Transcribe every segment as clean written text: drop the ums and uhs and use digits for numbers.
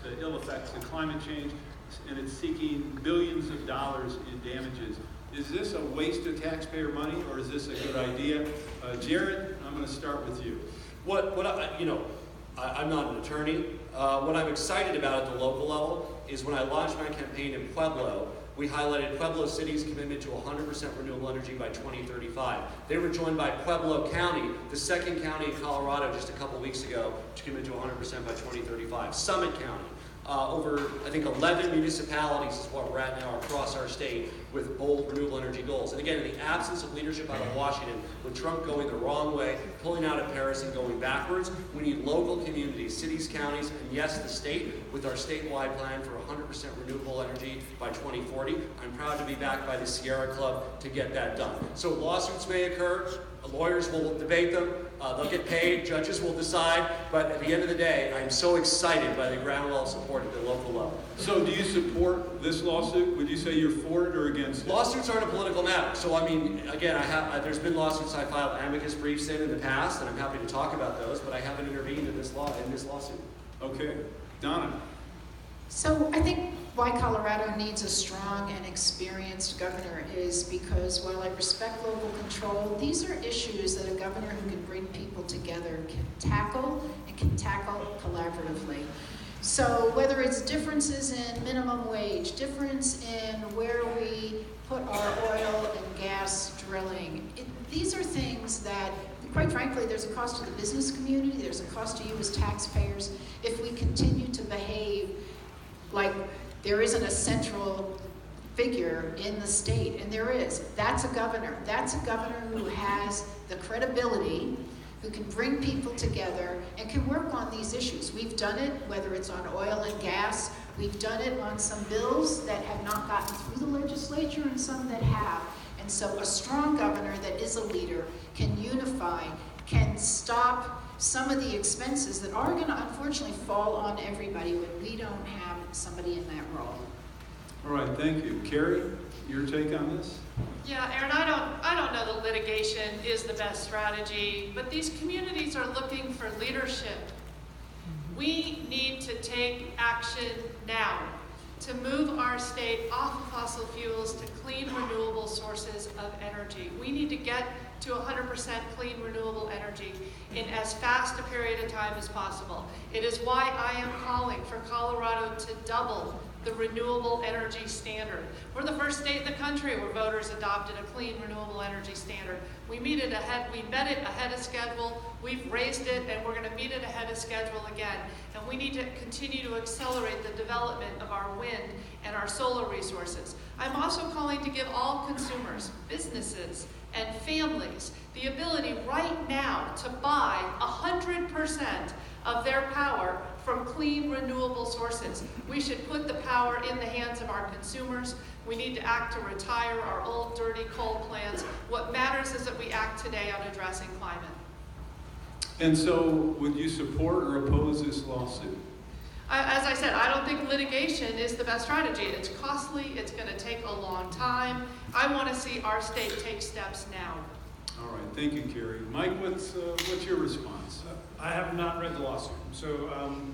the ill effects of climate change, and it's seeking billions of dollars in damages. Is this a waste of taxpayer money, or is this a good idea? Jared, I'm going to start with you. I'm not an attorney. What I'm excited about at the local level is when I launched my campaign in Pueblo, we highlighted Pueblo City's commitment to 100% renewable energy by 2035. They were joined by Pueblo County, the second county in Colorado just a couple weeks ago, to commit to 100% by 2035. Summit County. Over, I think, 11 municipalities is what we're at now across our state with bold renewable energy goals. And again, in the absence of leadership out of Washington, with Trump going the wrong way, pulling out of Paris and going backwards, we need local communities, cities, counties, and yes, the state, with our statewide plan for 100% renewable energy by 2040. I'm proud to be backed by the Sierra Club to get that done. So lawsuits may occur, lawyers will debate them, they'll get paid, judges will decide, but at the end of the day, I'm so excited by the groundwell of support at the local level. So do you support this lawsuit? Would you say you're for it or against it? Lawsuits aren't a political matter. So I mean, again, there's been lawsuits I filed amicus briefs in the past, and I'm happy to talk about those, but I haven't intervened in this lawsuit. Okay. Donna. So I think why Colorado needs a strong and experienced governor is because while I respect local control, these are issues that a governor who can bring people together can tackle and can tackle collaboratively. So whether it's differences in minimum wage, difference in where we put our oil and gas drilling, these are things that, quite frankly, there's a cost to the business community, there's a cost to you as taxpayers if we continue to behave like there isn't a central figure in the state, and there is. That's a governor. That's a governor who has the credibility, who can bring people together and can work on these issues. We've done it, whether it's on oil and gas. We've done it on some bills that have not gotten through the legislature and some that have. And so a strong governor that is a leader can unify, can stop some of the expenses that are going to unfortunately fall on everybody when we don't have somebody in that role. All right, thank you. Carrie, your take on this? Yeah, Aaron, I don't know that litigation is the best strategy, but these communities are looking for leadership. We need to take action now to move our state off of fossil fuels to clean, renewable sources of energy. We need to get to 100% clean, renewable energy in as fast a period of time as possible. It is why I am calling for Colorado to double the renewable energy standard. We're the first state in the country where voters adopted a clean, renewable energy standard. We met it ahead of schedule, we've raised it, and we're going to meet it ahead of schedule again. And we need to continue to accelerate the development of our wind and our solar resources. I'm also calling to give all consumers, businesses, and families the ability right now to buy 100% of their power from clean, renewable sources. We should put the power in the hands of our consumers. We need to act to retire our old, dirty coal plants. What matters is that we act today on addressing climate. And so, would you support or oppose this lawsuit? As I said, I don't think litigation is the best strategy. It's costly, it's going to take a long time. I want to see our state take steps now. All right, thank you, Carrie. Mike, what's your response? I have not read the lawsuit. So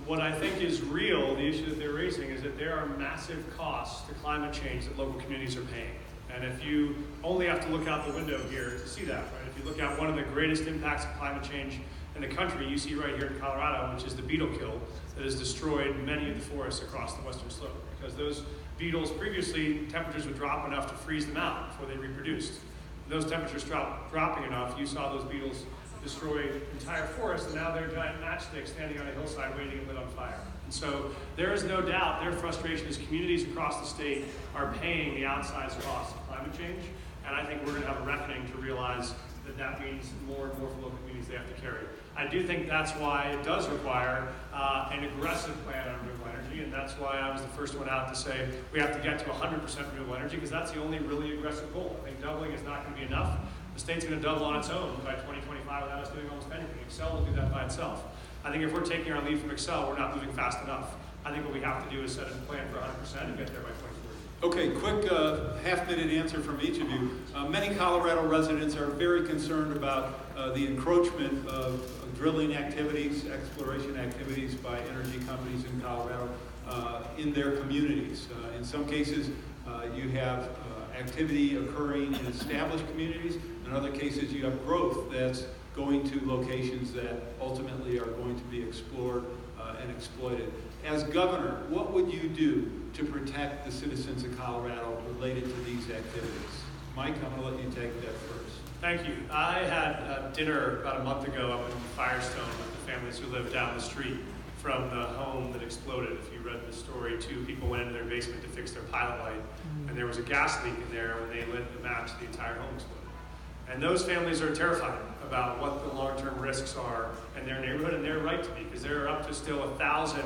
what I think is real, the issue that they're raising, is that there are massive costs to climate change that local communities are paying. And if you only have to look out the window here to see that, right? If you look at one of the greatest impacts of climate change in the country, you see right here in Colorado, which is the beetle kill that has destroyed many of the forests across the western slope. Because those beetles, previously, temperatures would drop enough to freeze them out before they reproduced. Those temperatures dropping enough, you saw those beetles destroy entire forests, and now they're giant matchsticks standing on a hillside waiting to lit on fire. And so there is no doubt their frustration is communities across the state are paying the outsized costs of climate change, and I think we're going to have a reckoning to realize that that means more and more for local communities they have to carry. I do think that's why it does require an aggressive plan on renewable energy, and that's why I was the first one out to say we have to get to 100% renewable energy, because that's the only really aggressive goal. I think doubling is not going to be enough. The state's going to double on its own by 2025 without us doing almost anything. Excel will do that by itself. I think if we're taking our lead from Excel, we're not moving fast enough. I think what we have to do is set a plan for 100% and get there by 2040. Okay, quick half-minute answer from each of you. Many Colorado residents are very concerned about the encroachment of drilling activities, exploration activities by energy companies in Colorado in their communities. In some cases, you have activity occurring in established communities. In other cases, you have growth that's going to locations that ultimately are going to be explored and exploited. As governor, what would you do to protect the citizens of Colorado related to these activities? Mike, I'm going to let you take that first. Thank you. I had dinner about a month ago up in Firestone with the families who live down the street from the home that exploded. If you read the story, 2 people went into their basement to fix their pilot light, and there was a gas leak in there. When they lit the match, the entire home exploded. And those families are terrified about what the long-term risks are in their neighborhood, and they're right to be, because there are up to still 1,000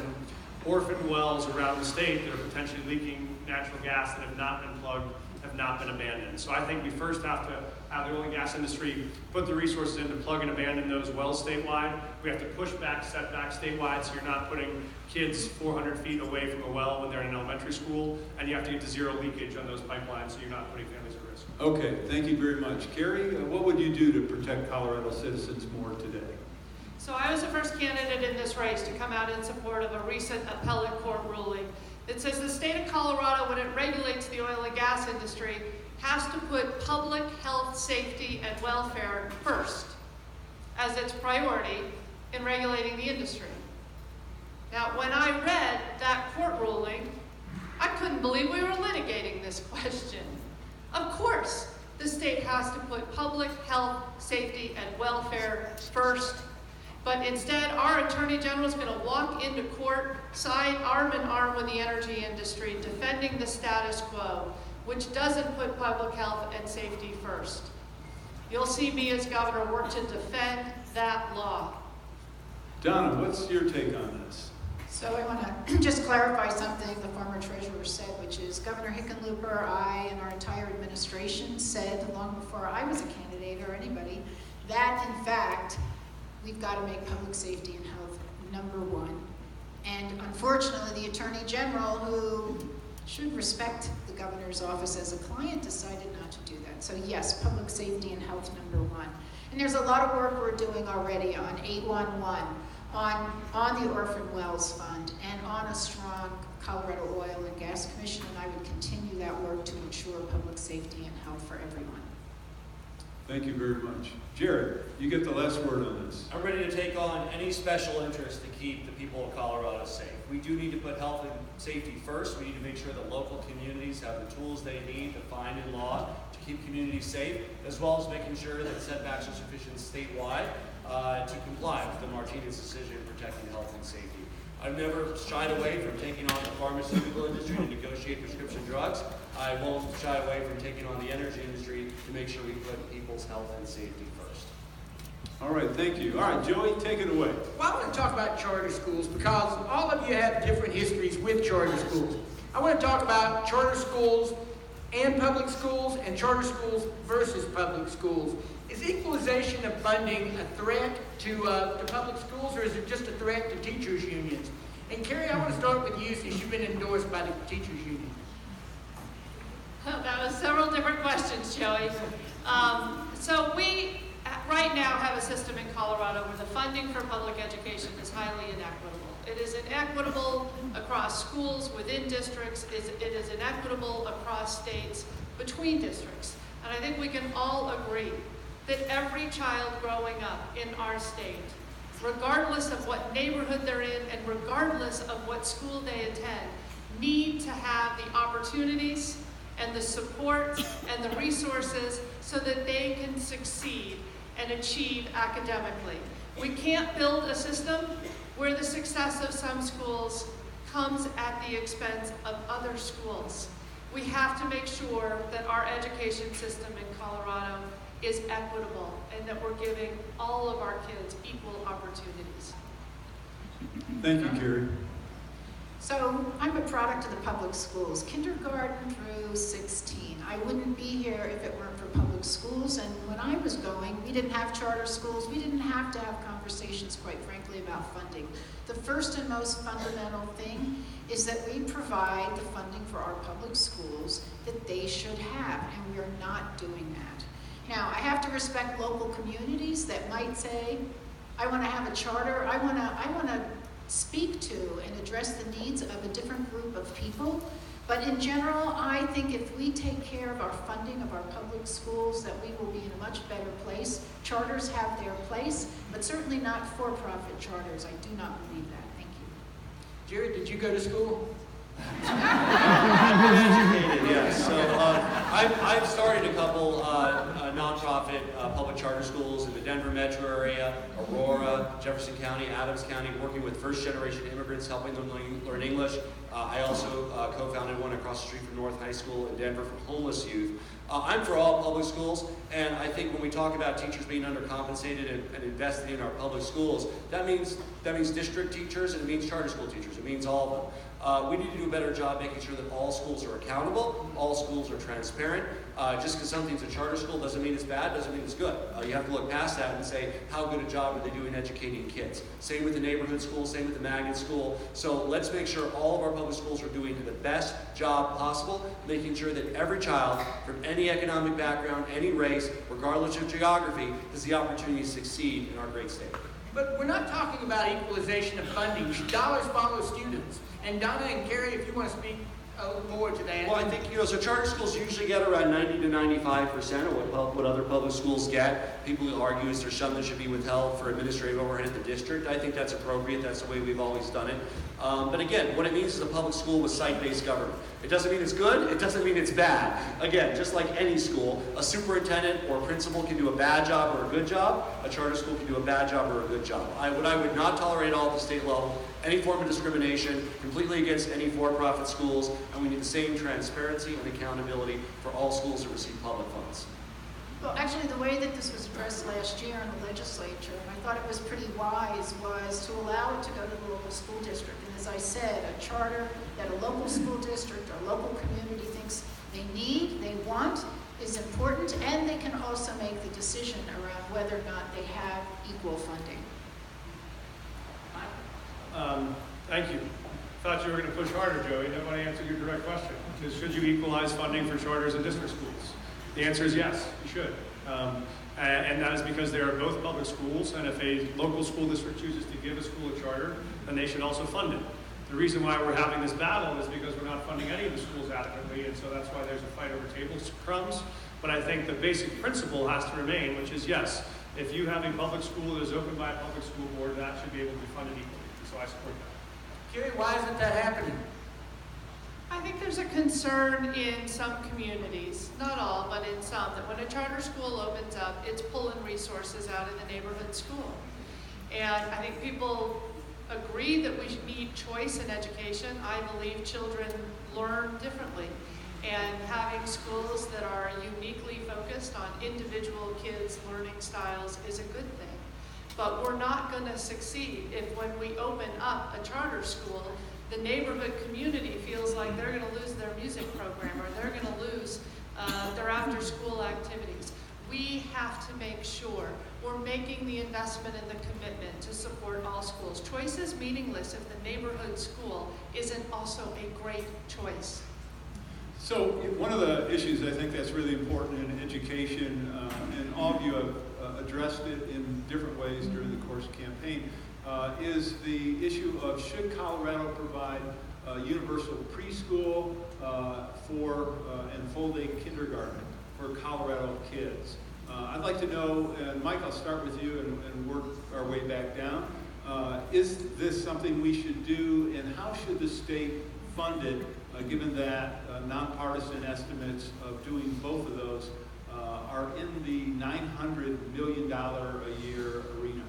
orphan wells around the state that are potentially leaking natural gas that have not been plugged, have not been abandoned. So I think we first have to have the oil and gas industry put the resources in to plug and abandon those wells statewide. We have to push back setbacks statewide, so you're not putting kids 400 feet away from a well when they're in elementary school, and you have to get to zero leakage on those pipelines, so you're not putting families at risk. Okay, thank you very much. Carrie, what would you do to protect Colorado citizens more today? So I was the first candidate in this race to come out in support of a recent appellate court ruling that says the state of Colorado, when it regulates the oil and gas industry, has to put public health, safety, and welfare first as its priority in regulating the industry. Now, when I read that court ruling, I couldn't believe we were litigating this question. Of course, the state has to put public health, safety, and welfare first. But instead, our Attorney General is going to walk into court arm in arm with the energy industry, defending the status quo, which doesn't put public health and safety first. You'll see me as governor work to defend that law. Donna, what's your take on this? So I want to just clarify something the former treasurer said, which is Governor Hickenlooper, I, and our entire administration said long before I was a candidate or anybody, that in fact, we've got to make public safety and health #1. And unfortunately, the Attorney General, who should respect the governor's office as a client, decided not to do that. So yes, public safety and health #1. And there's a lot of work we're doing already on 811, on the Orphan Wells Fund, and on a strong Colorado Oil and Gas Commission, and I would continue that work to ensure public safety and health for everyone. Thank you very much. Jared, you get the last word on this. I'm ready to take on any special interest to keep the people of Colorado safe. We do need to put health and safety first. We need to make sure that local communities have the tools they need to find in law to keep communities safe, as well as making sure that setbacks are sufficient statewide to comply with the Martinez decision protecting health and safety. I've never shied away from taking on the pharmaceutical industry to negotiate prescription drugs. I won't shy away from taking on the energy industry to make sure we put people's health and safety first. All right, thank you. All right, Joey, take it away. Well, I want to talk about charter schools because all of you have different histories with charter schools. I want to talk about charter schools and public schools and charter schools versus public schools. Is equalization of funding a threat to public schools, or is it just a threat to teachers' unions? And Carrie, I want to start with you since you've been endorsed by the teachers' union. That was several different questions, Joey. So we right now have a system in Colorado where the funding for public education is highly inequitable. It is inequitable across schools, within districts. It is inequitable across states, between districts. And I think we can all agree that every child growing up in our state, regardless of what neighborhood they're in and regardless of what school they attend, need to have the opportunities and the support and the resources so that they can succeed and achieve academically. We can't build a system where the success of some schools comes at the expense of other schools. We have to make sure that our education system in Colorado is equitable and that we're giving all of our kids equal opportunities. Thank you, Carrie. So I'm a product of the public schools, kindergarten through 16. I wouldn't be here if it weren't for public schools. And when I was going, we didn't have charter schools. We didn't have to have conversations, quite frankly, about funding. The first and most fundamental thing is that we provide the funding for our public schools that they should have, and we are not doing that. Now, I have to respect local communities that might say, I want to have a charter. I want to speak to and address the needs of a different group of people. But in general, I think if we take care of our funding of our public schools, that we will be in a much better place. Charters have their place, but certainly not for-profit charters. I do not believe that. Thank you. Jared, did you go to school? Yes. So I've started a couple nonprofit public charter schools in the Denver metro area, Aurora, Jefferson County, Adams County, working with first-generation immigrants, helping them learn English. I also co-founded one across the street from North High School in Denver for homeless youth. I'm for all public schools, and I think when we talk about teachers being undercompensated and investing in our public schools, that means district teachers and it means charter school teachers. It means all of them. We need to do a better job making sure that all schools are accountable, all schools are transparent. Just because something's a charter school doesn't mean it's bad, doesn't mean it's good. You have to look past that and say, how good a job are they doing educating kids? Same with the neighborhood school, same with the magnet school. So let's make sure all of our public schools are doing the best job possible, making sure that every child from any economic background, any race, regardless of geography, has the opportunity to succeed in our great state. But we're not talking about equalization of funding. Dollars follow students. And Donna and Carrie, if you want to speak a little more to that. Well, I think, so charter schools usually get around 90 to 95% of what other public schools get. People will argue is there some that should be withheld for administrative overhead at the district. I think that's appropriate. That's the way we've always done it. But again, what it means is a public school with site-based government. It doesn't mean it's good. It doesn't mean it's bad. Again, just like any school, a superintendent or a principal can do a bad job or a good job. A charter school can do a bad job or a good job. What I would not tolerate at all at the state level, any form of discrimination, completely against any for-profit schools, and we need the same transparency and accountability for all schools that receive public funds. Well, actually, the way that this was addressed last year in the legislature, and I thought it was pretty wise, was to allow it to go to the local school district. And as I said, a charter that a local school district or local community thinks they need, they want, is important, and they can also make the decision around whether or not they have equal funding. Thank you. Thought you were going to push harder, Joey. Nobody answered your direct question. Should you equalize funding for charters and district schools? The answer is yes, you should. And that is because they are both public schools, and if a local school district chooses to give a school a charter, then they should also fund it. The reason why we're having this battle is because we're not funding any of the schools adequately, and so that's why there's a fight over table crumbs. But I think the basic principle has to remain, which is yes, if you have a public school that is opened by a public school board, that should be able to be funded equally. So I support that. Carrie, why isn't that happening? I think there's a concern in some communities, not all, but in some, that when a charter school opens up, it's pulling resources out of the neighborhood school. And I think people agree that we need choice in education. I believe children learn differently. And having schools that are uniquely focused on individual kids' learning styles is a good thing. But we're not going to succeed if when we open up a charter school, the neighborhood community feels like they're going to lose their music program or they're going to lose their after-school activities. We have to make sure we're making the investment and the commitment to support all schools. Choice is meaningless if the neighborhood school isn't also a great choice. So one of the issues I think that's really important in education, and all of you have addressed it in different ways during the course of the campaign, is the issue of should Colorado provide universal preschool for and full-day kindergarten for Colorado kids. I'd like to know, and Mike, I'll start with you and work our way back down. Is this something we should do, and how should the state fund it, given that nonpartisan estimates of doing both of those are in the $900 million a year arena?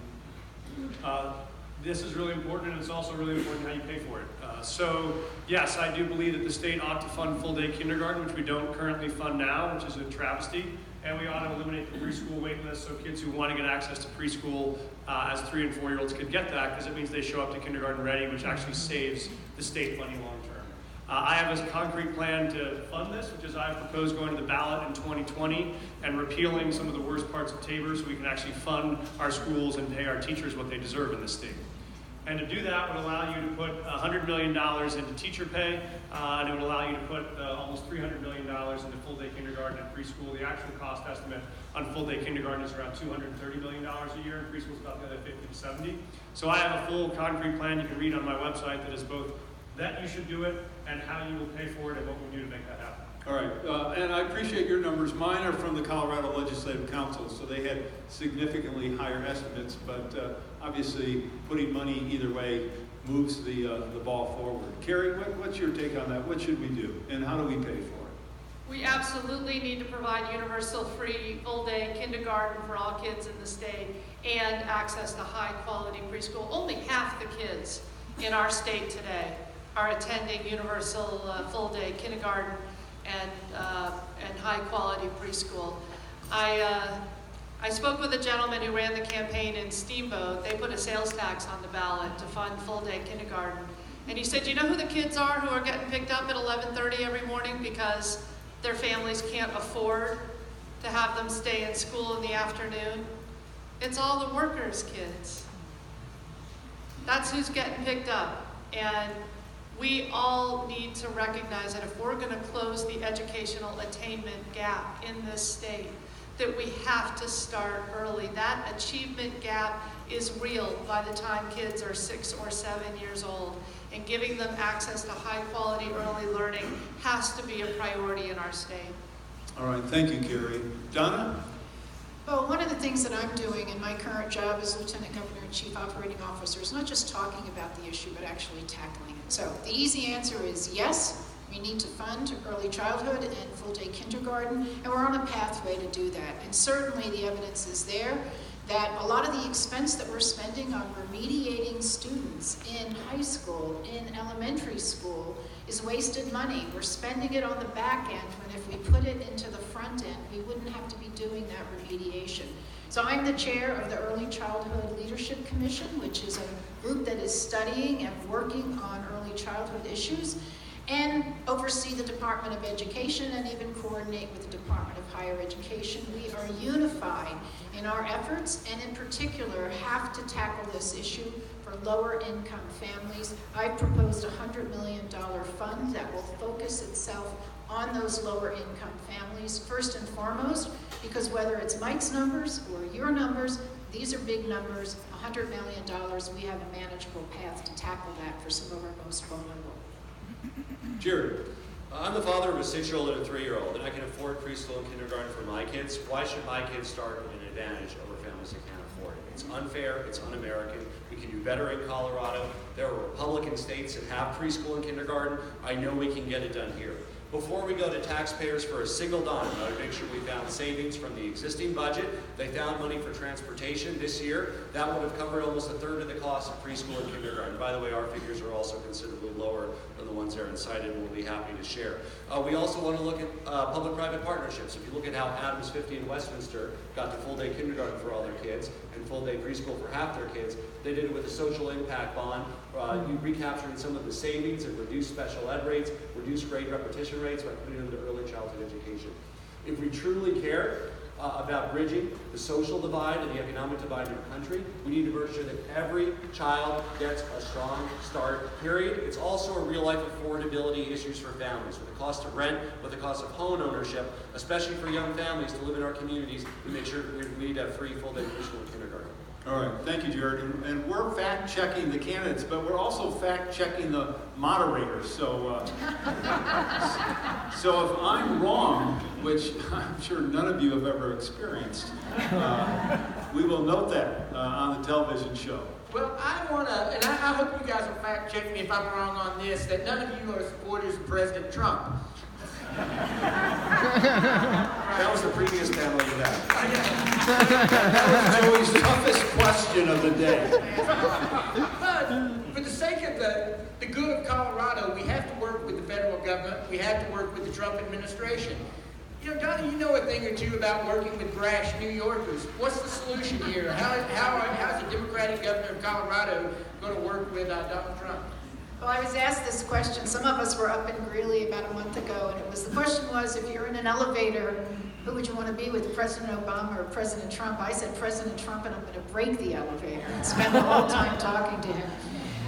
This is really important, and it's also really important how you pay for it. So, yes, I do believe that the state ought to fund full-day kindergarten, which we don't currently fund now, which is a travesty. And we ought to eliminate the preschool wait list so kids who want to get access to preschool as 3- and 4-year-olds could get that, because it means they show up to kindergarten ready, which actually saves the state money long term. I have a concrete plan to fund this, which is I propose going to the ballot in 2020 and repealing some of the worst parts of Tabor so we can actually fund our schools and pay our teachers what they deserve in this state. And to do that would allow you to put $100 million into teacher pay, and it would allow you to put almost $300 million into full-day kindergarten and preschool. The actual cost estimate on full-day kindergarten is around $230 million a year, and preschool is about the other 50 to 70. So I have a full concrete plan you can read on my website that is both that you should do it and how you will pay for it and what we do to make that happen. All right, and I appreciate your numbers. Mine are from the Colorado Legislative Council, so they had significantly higher estimates, but obviously putting money either way moves the ball forward. Carrie, what's your take on that? What should we do, and how do we pay for it? We absolutely need to provide universal free full-day kindergarten for all kids in the state and access to high-quality preschool. Only half the kids in our state today are attending universal full-day kindergarten and high-quality preschool. I spoke with a gentleman who ran the campaign in Steamboat. They put a sales tax on the ballot to fund full-day kindergarten. And he said, you know who the kids are who are getting picked up at 11:30 every morning because their families can't afford to have them stay in school in the afternoon? It's all the workers' kids. That's who's getting picked up. And we all need to recognize that if we're going to close the educational attainment gap in this state, that we have to start early. That achievement gap is real by the time kids are 6 or 7 years old. And giving them access to high quality early learning has to be a priority in our state. All right, thank you, Carrie. Donna? Well, one of the things that I'm doing in my current job as Lieutenant Governor and Chief Operating Officer is not just talking about the issue, but actually tackling it. So the easy answer is yes, we need to fund early childhood and full-day kindergarten, and we're on a pathway to do that. And certainly the evidence is there that a lot of the expense that we're spending on remediating students in high school, in elementary school, is wasted money. We're spending it on the back end when if we put it into the front end, we wouldn't have to be doing that remediation. So I'm the chair of the Early Childhood Leadership Commission, which is a group that is studying and working on early childhood issues, and oversee the Department of Education and even coordinate with the Department of Higher Education. We are unified in our efforts and in particular have to tackle this issue for lower income families. I've proposed a $100 million fund that will focus itself on those lower income families first and foremost, because whether it's Mike's numbers or your numbers, these are big numbers. $100 million, we have a manageable path to tackle that for some of our most vulnerable. Jared? I'm the father of a 6-year-old and a 3-year-old, and I can afford preschool and kindergarten for my kids. Why should my kids start with an advantage over families that can't afford it? It's unfair, it's un-American. We can do better in Colorado. There are Republican states that have preschool and kindergarten. I know we can get it done here. Before we go to taxpayers for a single dime, I want to make sure we found savings from the existing budget. They found money for transportation this year. That would have covered almost a third of the cost of preschool and kindergarten. By the way, our figures are also considerably lower than the ones Aaron cited, and we'll be happy to share. We also want to look at public-private partnerships. If you look at how Adams 50 in Westminster got to full-day kindergarten for all their kids and full-day preschool for half their kids, they did it with a social impact bond. You recaptured some of the savings and reduced special ed rates, reduced grade repetition rates by putting them into early childhood education. If we truly care about bridging the social divide and the economic divide in our country, we need to make sure that every child gets a strong start, period. It's also a real-life affordability issues for families. With the cost of rent, with the cost of home ownership, especially for young families to live in our communities, we make sure we need to have free full-day preschool and kindergarten. All right, thank you, Jared. And we're fact-checking the candidates, but we're also fact-checking the moderators. So, so if I'm wrong, which I'm sure none of you have ever experienced, we will note that on the television show. Well, I want to, and I hope you guys will fact check me if I'm wrong on this, that none of you are supporters of President Trump. That was the previous panel you had. That was Joey's toughest question of the day. But for the sake of the good of Colorado, we have to work with the federal government. We have to work with the Trump administration. You know, Donnie, you know a thing or two about working with brash New Yorkers. What's the solution here? How's the Democratic governor of Colorado going to work with Donald Trump? Well, I was asked this question. Some of us were up in Greeley about a month ago, and the question was, if you're in an elevator, who would you want to be with, President Obama or President Trump? I said President Trump, and I'm going to break the elevator and spend the whole time talking to him.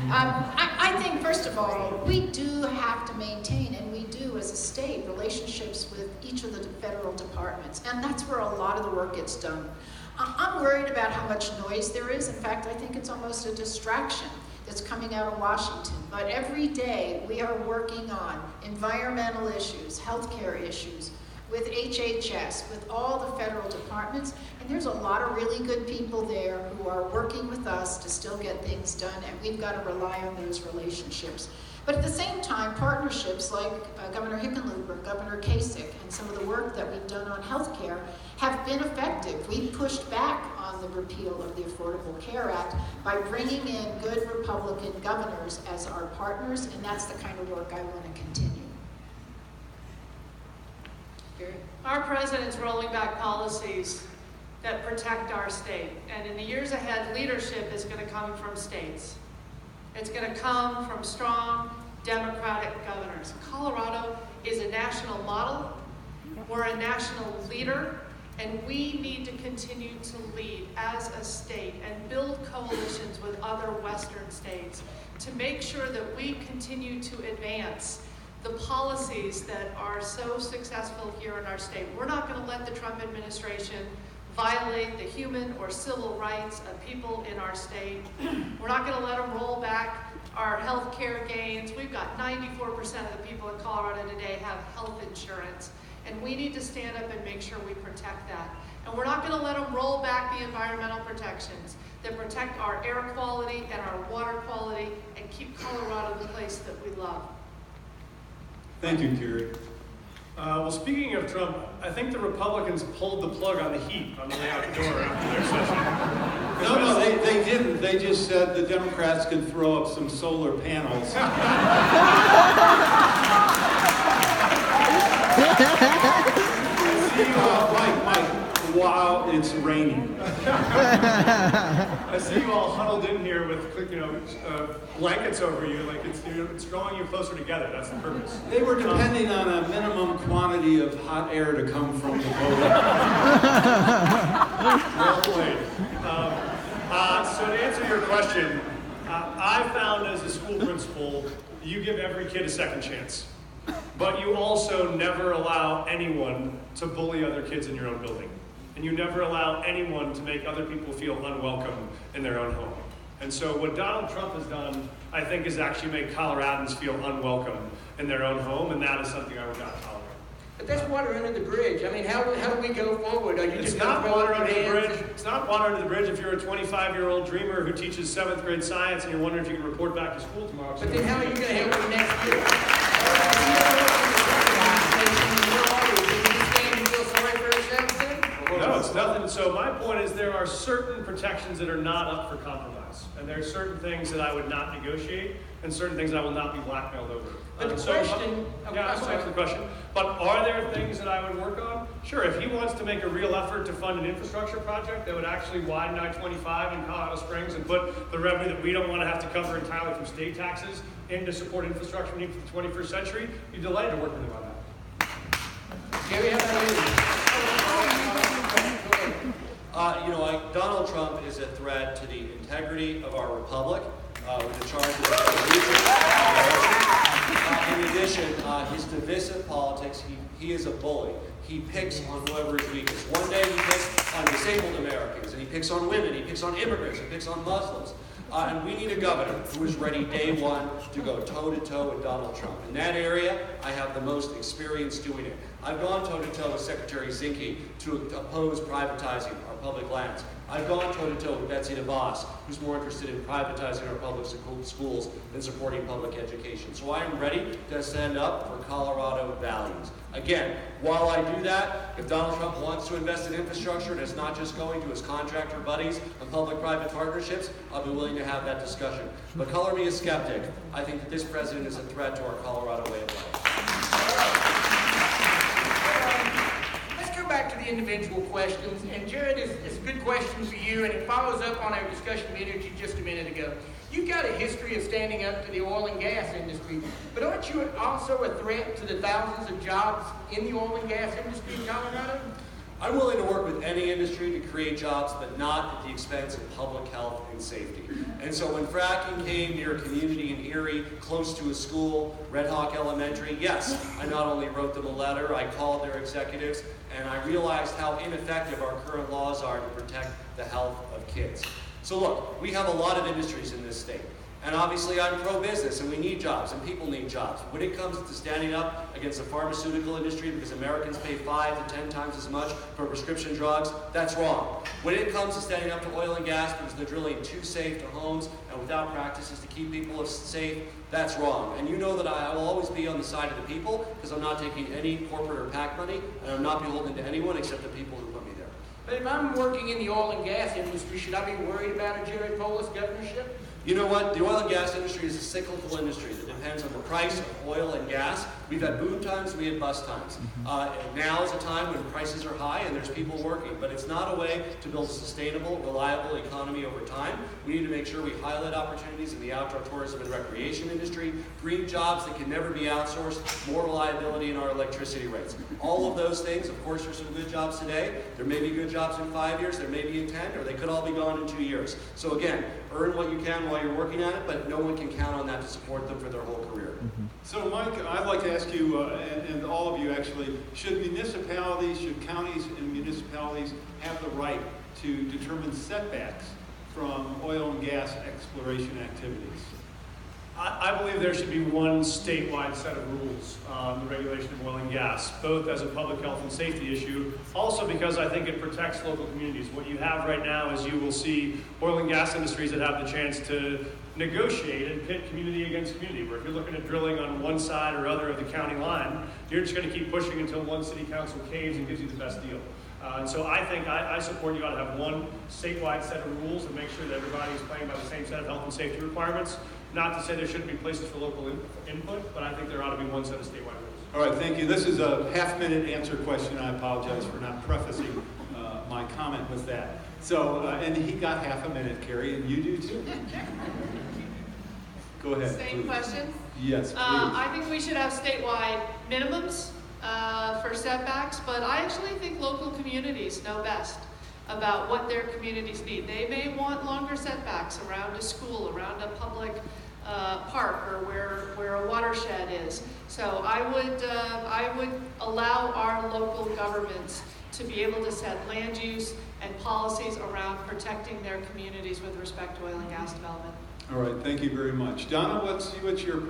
I think, first all, we do have to maintain, and we do as a state, relationships with each of the federal departments. And that's where a lot of the work gets done. I'm worried about how much noise there is. In fact, I think it's almost a distraction that's coming out of Washington. But every day we are working on environmental issues, healthcare issues, with HHS, with all the federal departments, and there's a lot of really good people there who are working with us to still get things done, and we've got to rely on those relationships. But at the same time, partnerships like Governor Hickenlooper, Governor Kasich, and some of the work that we've done on healthcare have been effective. We pushed back on the repeal of the Affordable Care Act by bringing in good Republican governors as our partners, and that's the kind of work I want to continue. Our president's rolling back policies that protect our state. And in the years ahead, leadership is going to come from states. It's going to come from strong Democratic governors. Colorado is a national model. We're a national leader. And we need to continue to lead as a state and build coalitions with other Western states to make sure that we continue to advance the policies that are so successful here in our state. We're not going to let the Trump administration violate the human or civil rights of people in our state. We're not going to let them roll back our health care gains. We've got 94% of the people in Colorado today have health insurance, and we need to stand up and make sure we protect that. And we're not going to let them roll back the environmental protections that protect our air quality and our water quality and keep Colorado the place that we love. Thank you, Kerry. Well, speaking of Trump, I think the Republicans pulled the plug on the heat on the way out the door after their session. No, they didn't. They just said the Democrats can throw up some solar panels. Mike, wow, it's raining. I see you all huddled in here with, blankets over you, like it's drawing you closer together. That's the purpose. They were depending on a minimum quantity of hot air to come from the building. Well played. So to answer your question, I found as a school principal, you give every kid a second chance. But you also never allow anyone to bully other kids in your own building. And you never allow anyone to make other people feel unwelcome in their own home. And so what Donald Trump has done, I think, is actually make Coloradans feel unwelcome in their own home, and that is something I would not tolerate. But that's water under the bridge. I mean, how do we go forward? Are you It's just not gonna throw water up under the your hands bridge. It's not water under the bridge if you're a 25-year-old dreamer who teaches 7th grade science and you're wondering if you can report back to school tomorrow. But then how are you going to help them next year? No, it's nothing. So my point is there are certain protections that are not up for compromise. And there are certain things that I would not negotiate and certain things that I will not be blackmailed over. But the question... Yeah, I'll answer the question. But are there things that I would work on? Sure, if he wants to make a real effort to fund an infrastructure project that would actually widen I-25 in Colorado Springs and put the revenue that we don't want to have to cover entirely from state taxes in to support infrastructure needs for the 21st century, be delighted to work with him on that. Gary, how about Donald Trump is a threat to the integrity of our republic, with the charge of in addition, his divisive politics, he is a bully. He picks on whoever is weakest. One day he picks on disabled Americans, and he picks on women, he picks on immigrants, he picks on Muslims. And we need a governor who is ready day one to go toe-to-toe with Donald Trump. In that area, I have the most experience doing it. I've gone toe-to-toe with Secretary Zinke to oppose privatizing our public lands. I've gone toe-to-toe with Betsy DeVos, who's more interested in privatizing our public schools than supporting public education. So I am ready to stand up for Colorado values. Again, while I do that, if Donald Trump wants to invest in infrastructure and it's not just going to his contractor buddies and public-private partnerships, I'll be willing to have that discussion. But color me a skeptic. I think that this president is a threat to our Colorado way of life. back to the individual questions, and Jared, it's a good question for you, and it follows up on our discussion of energy just a minute ago. You've got a history of standing up to the oil and gas industry, but aren't you also a threat to the thousands of jobs in the oil and gas industry in Colorado? I'm willing to work with any industry to create jobs, but not at the expense of public health and safety. And so when fracking came near a community in Erie, close to a school, Red Hawk Elementary, yes, I not only wrote them a letter, I called their executives, and I realized how ineffective our current laws are to protect the health of kids. So look, we have a lot of industries in this state. And obviously I'm pro-business, and we need jobs, and people need jobs. When it comes to standing up against the pharmaceutical industry because Americans pay 5 to 10 times as much for prescription drugs, that's wrong. When it comes to standing up to oil and gas because they're drilling too safe to homes and without practices to keep people safe, that's wrong. And you know that I will always be on the side of the people because I'm not taking any corporate or PAC money, and I'm not beholden to anyone except the people who put me there. But if I'm working in the oil and gas industry, should I be worried about a Jared Polis governorship? You know what? The oil and gas industry is a cyclical industry that depends on the price of oil and gas. We've had boom times, we had bust times. Now is a time when prices are high and there's people working, but it's not a way to build a sustainable, reliable economy over time. We need to make sure we highlight opportunities in the outdoor tourism and recreation industry, green jobs that can never be outsourced, more reliability in our electricity rates. All of those things, of course, there's some good jobs today. There may be good jobs in 5 years, there may be in 10, or they could all be gone in 2 years. So again, earn what you can while you're working at it, but no one can count on that to support them for their whole career. So Mike, I'd like to ask you, and all of you actually, should municipalities, should counties and municipalities have the right to determine setbacks from oil and gas exploration activities? I believe there should be one statewide set of rules on the regulation of oil and gas, both as a public health and safety issue, also because I think it protects local communities. What you have right now is you will see oil and gas industries that have the chance to negotiate and pit community against community, where if you're looking at drilling on one side or other of the county line, you're just going to keep pushing until one city council caves and gives you the best deal. And so I think I support you ought to have one statewide set of rules and make sure that everybody is playing by the same set of health and safety requirements. Not to say there shouldn't be places for local input, but I think there ought to be one set of statewide rules. All right, thank you. This is a half-minute answer question. I apologize for not prefacing my comment with that. So, and he got half a minute, Carrie, and you do too. Go ahead. Same please. question? Yes, please. I think we should have statewide minimums for setbacks, but I actually think local communities know best about what their communities need. They may want longer setbacks around a school, around a public park, or where a watershed is. So I would allow our local governments to be able to set land use and policies around protecting their communities with respect to oil and gas development. All right, thank you very much. Donna, what's your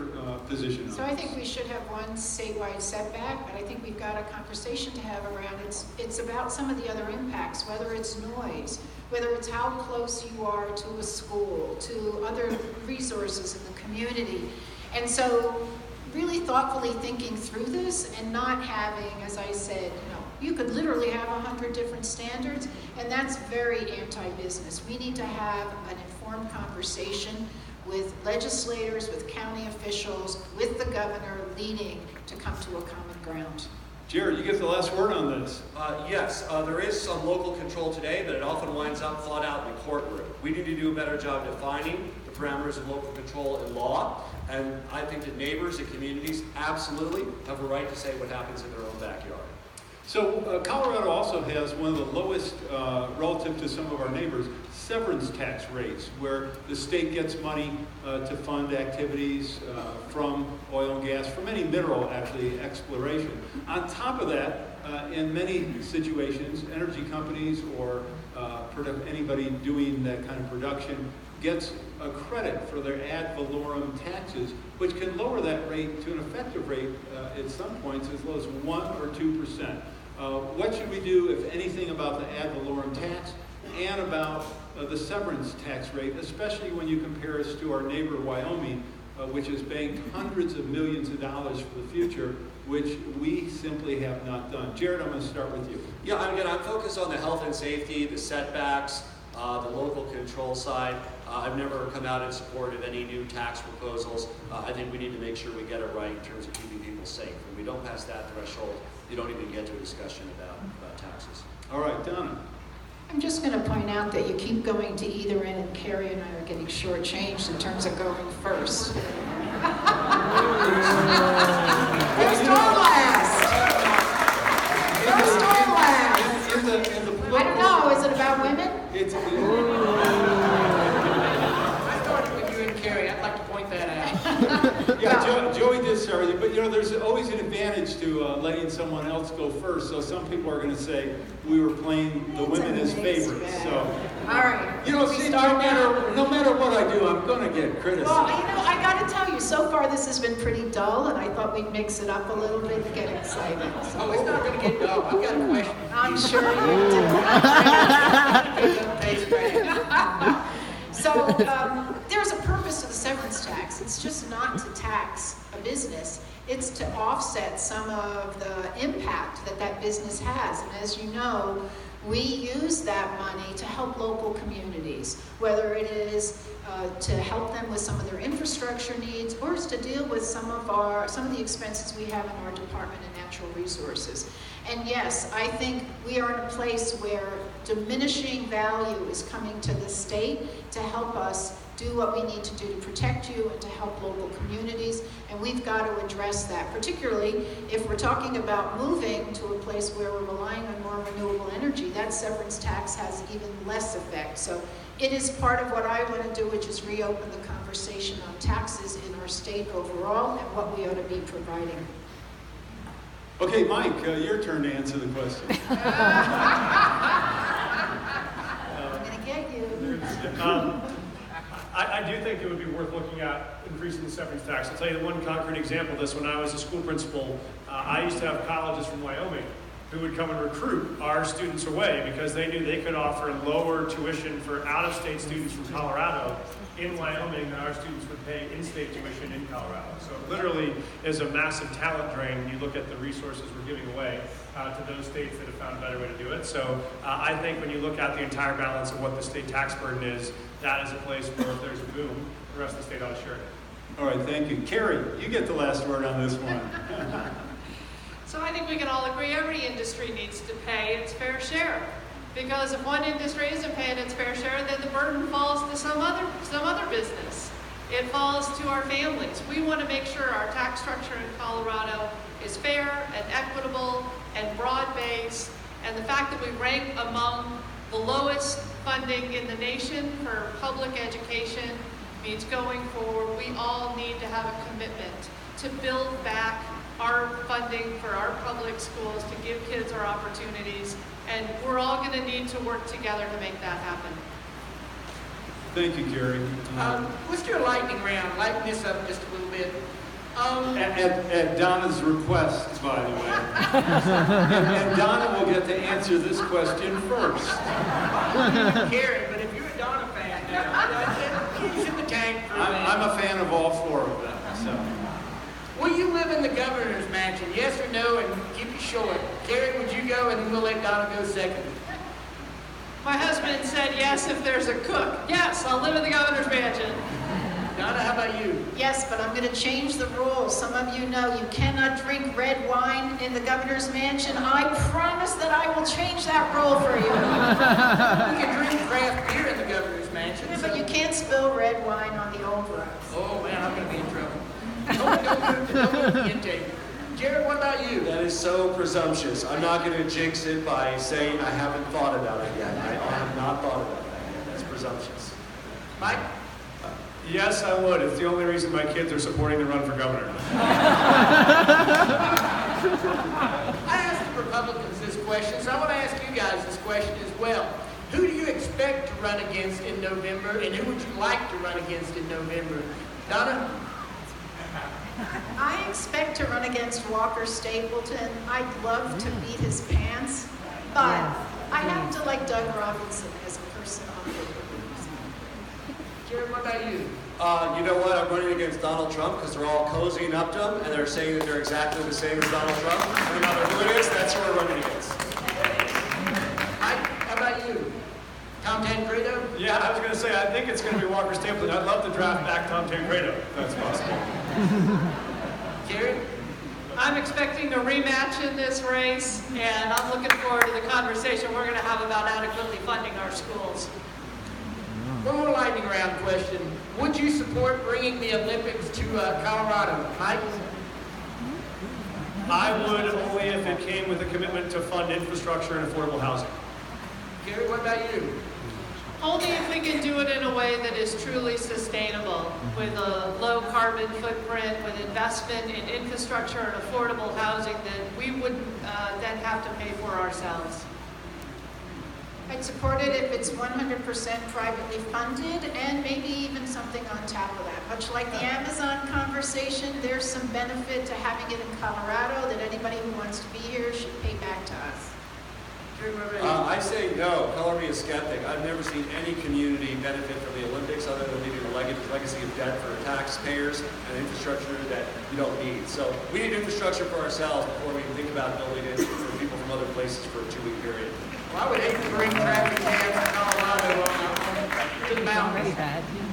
position on So I this? think we should have one statewide setback, but I think we've got a conversation to have around it. It's about some of the other impacts, whether it's noise, whether it's how close you are to a school, to other resources in the community. And so really thoughtfully thinking through this and not having, as I said, you could literally have 100 different standards, and that's very anti-business. We need to have an informed conversation with legislators, with county officials, with the governor leading to come to a common ground. Jared, you get the last word on this. Yes, there is some local control today, but it often winds up fought out in the courtroom. We need to do a better job defining the parameters of local control in law, and I think that neighbors and communities absolutely have a right to say what happens in their own backyard. So Colorado also has one of the lowest, relative to some of our neighbors, severance tax rates, where the state gets money to fund activities from oil and gas, from any mineral, actually, exploration. On top of that, in many situations, energy companies or anybody doing that kind of production gets a credit for their ad valorem taxes, which can lower that rate to an effective rate at some points as low as 1 or 2%. What should we do, if anything, about the ad valorem tax and about the severance tax rate, especially when you compare us to our neighbor Wyoming, which has banked hundreds of millions of dollars for the future, which we simply have not done. Jared, I'm going to start with you. Yeah, again, I'm focused on the health and safety, the setbacks, the local control side. I've never come out in support of any new tax proposals. I think we need to make sure we get it right in terms of keeping people safe. When we don't pass that threshold, you don't even get to a discussion about taxes. All right, Donna. I'm just going to point out that you keep going to either end, and Carrie and I are getting shortchanged in terms of going first. Who's going last? Who's going last? In there's always an advantage to letting someone else go first. So some people are going to say we were playing the women as favorites. So, All right. you know, We see, start now. no matter what I do, I'm going to get Well, criticized. I got to tell you, so far this has been pretty dull, and I thought we'd mix it up a little bit to get excited. Oh, it's not gonna get dull. I've got a question. I'm sure you do. So there's a purpose to the severance tax. It's just not to tax a business. It's to offset some of the impact that that business has. And as you know, we use that money to help local communities, whether it is to help them with some of their infrastructure needs, or it's to deal with some of the expenses we have in our Department of Natural Resources. And yes, I think we are in a place where diminishing value is coming to the state to help us do what we need to do to protect you and to help local communities, and we've got to address that, particularly if we're talking about moving to a place where we're relying on more renewable energy. That severance tax has even less effect. So it is part of what I want to do, which is reopen the conversation on taxes in our state overall and what we ought to be providing. Okay, Mike, your turn to answer the question. I'm going to get you. I do think it would be worth looking at increasing the severance tax. I'll tell you the one concrete example of this. When I was a school principal, I used to have colleges from Wyoming who would come and recruit our students away because they knew they could offer lower tuition for out-of-state students from Colorado in Wyoming than our students would pay in-state tuition in Colorado. So it literally is a massive talent drain when you look at the resources we're giving away to those states that have found a better way to do it. So I think when you look at the entire balance of what the state tax burden is, that is a place where if there's a boom, the rest of the state ought to share it. All right, thank you. Carrie, you get the last word on this one. So I think we can all agree every industry needs to pay its fair share. Because if one industry isn't paying its fair share, then the burden falls to some other business. It falls to our families. We want to make sure our tax structure in Colorado is fair and equitable and broad-based. And the fact that we rank among the lowest funding in the nation for public education means going forward, we all need to have a commitment to build back our funding for our public schools, to give kids our opportunities, and we're all going to need to work together to make that happen. Thank you, Carrie. Let's do a lightning round. Lighten this up just a little bit. At Donna's request, by the way. and Donna will get to answer this question first. Carrie, but if you're a Donna fan, he's in the tank for I'm a fan of all four of them. So. Will you live in the governor's mansion? Yes or no, and keep it short. Carrie, would you go, and then we'll let Donna go second. My husband said yes if there's a cook. Yes, I'll live in the governor's mansion. Donna, how about you? Yes, but I'm going to change the rules. Some of you know you cannot drink red wine in the governor's mansion. I promise that I will change that rule for you. We can drink craft beer in the governor's mansion. Yeah, but you can't spill red wine on the old roads. Oh, man, I'm going to be in trouble. Don't move the intake. Jared, what about you? That is so presumptuous. I'm not going to jinx it by saying I haven't thought about it yet. I have not thought about that yet. That's presumptuous. Mike? Yes, I would. It's the only reason my kids are supporting the run for governor. I asked the Republicans this question, so I want to ask you guys this question as well. Who do you expect to run against in November, and who would you like to run against in November? Donna? I expect to run against Walker Stapleton. I'd love to beat his pants, but I happen to like Doug Robinson as a person on the board. Jared, what about you? You know what? I'm running against Donald Trump because they're all cozying up to him and they're saying that they're exactly the same as Donald Trump. No matter who it is, that's who we're running against. Mike, how about you? Tom Tancredo? Yeah, I was going to say, I think it's going to be Walker Stapleton. I'd love to draft back Tom Tancredo, if that's possible. Jared? I'm expecting a rematch in this race, and I'm looking forward to the conversation we're going to have about adequately funding our schools. One more lightning round question. Would you support bringing the Olympics to Colorado? Mike? I would only if it came with a commitment to fund infrastructure and affordable housing. Gary, what about you? Only if we can do it in a way that is truly sustainable, with a low carbon footprint, with investment in infrastructure and affordable housing that we wouldn't then have to pay for ourselves. I'd support it if it's 100% privately funded and maybe even something on top of that. Much like the Amazon conversation, there's some benefit to having it in Colorado that anybody who wants to be here should pay back to us. Drew Marie. I say no. Color me a skeptic. I've never seen any community benefit from the Olympics other than leaving a legacy of debt for taxpayers and infrastructure that you don't need. So we need infrastructure for ourselves before we think about building it for people from other places for a 2-week period. Well, I would hate to bring traffic jams to Colorado to the mountains.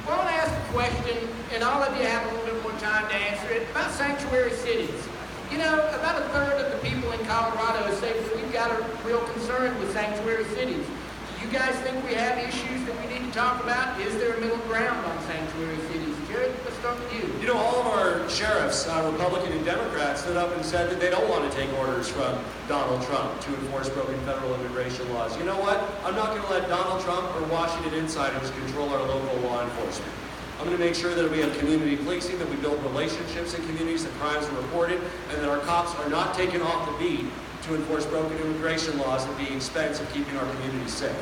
Well, I want to ask a question, and all of you have a little bit more time to answer it, about sanctuary cities. You know, about a third of the people in Colorado say that we've got a real concern with sanctuary cities. Do you guys think we have issues that we need to talk about? Is there a middle ground on sanctuary cities? Jared, let's start with you. You know, all of our sheriffs, Republican and Democrats, stood up and said that they don't want to take orders from Donald Trump to enforce broken federal immigration laws. You know what? I'm not going to let Donald Trump or Washington insiders control our local law enforcement. I'm going to make sure that we have community policing, that we build relationships in communities, that crimes are reported, and that our cops are not taken off the beat to enforce broken immigration laws at the expense of keeping our communities safe.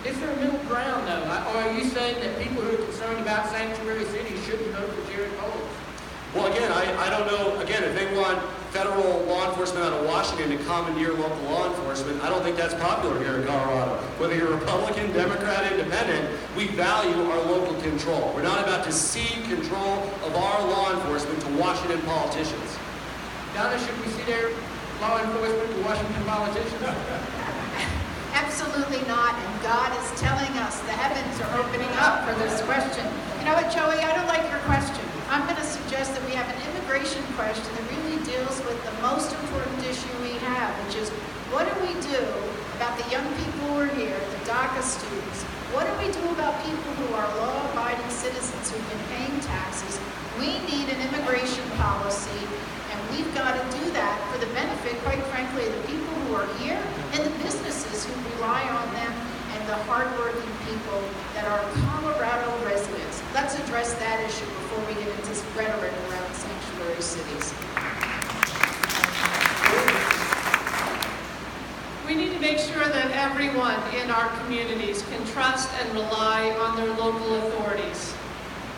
Is there a middle ground, though? Or are you saying that people who are concerned about sanctuary cities shouldn't vote for Jared Polis? Well, again, I don't know. Again, if they want federal law enforcement out of Washington to commandeer local law enforcement, I don't think that's popular here in Colorado. Whether you're Republican, Democrat, Independent, we value our local control. We're not about to cede control of our law enforcement to Washington politicians. Donna, should we see their law enforcement to Washington politicians? Absolutely not, and God is telling us the heavens are opening up for this question. You know what, Joey, I don't like your question. I'm going to suggest that we have an immigration question that really deals with the most important issue we have, which is what do we do about the young people who are here, the DACA students? What do we do about people who are law-abiding citizens who've been paying taxes? We need an immigration policy, and we've got to do that for the benefit, quite frankly, of the people who are here and the businesses who rely on them and the hardworking people that are Colorado residents. Let's address that issue before we get into rhetoric around sanctuary cities. We need to make sure that everyone in our communities can trust and rely on their local authorities.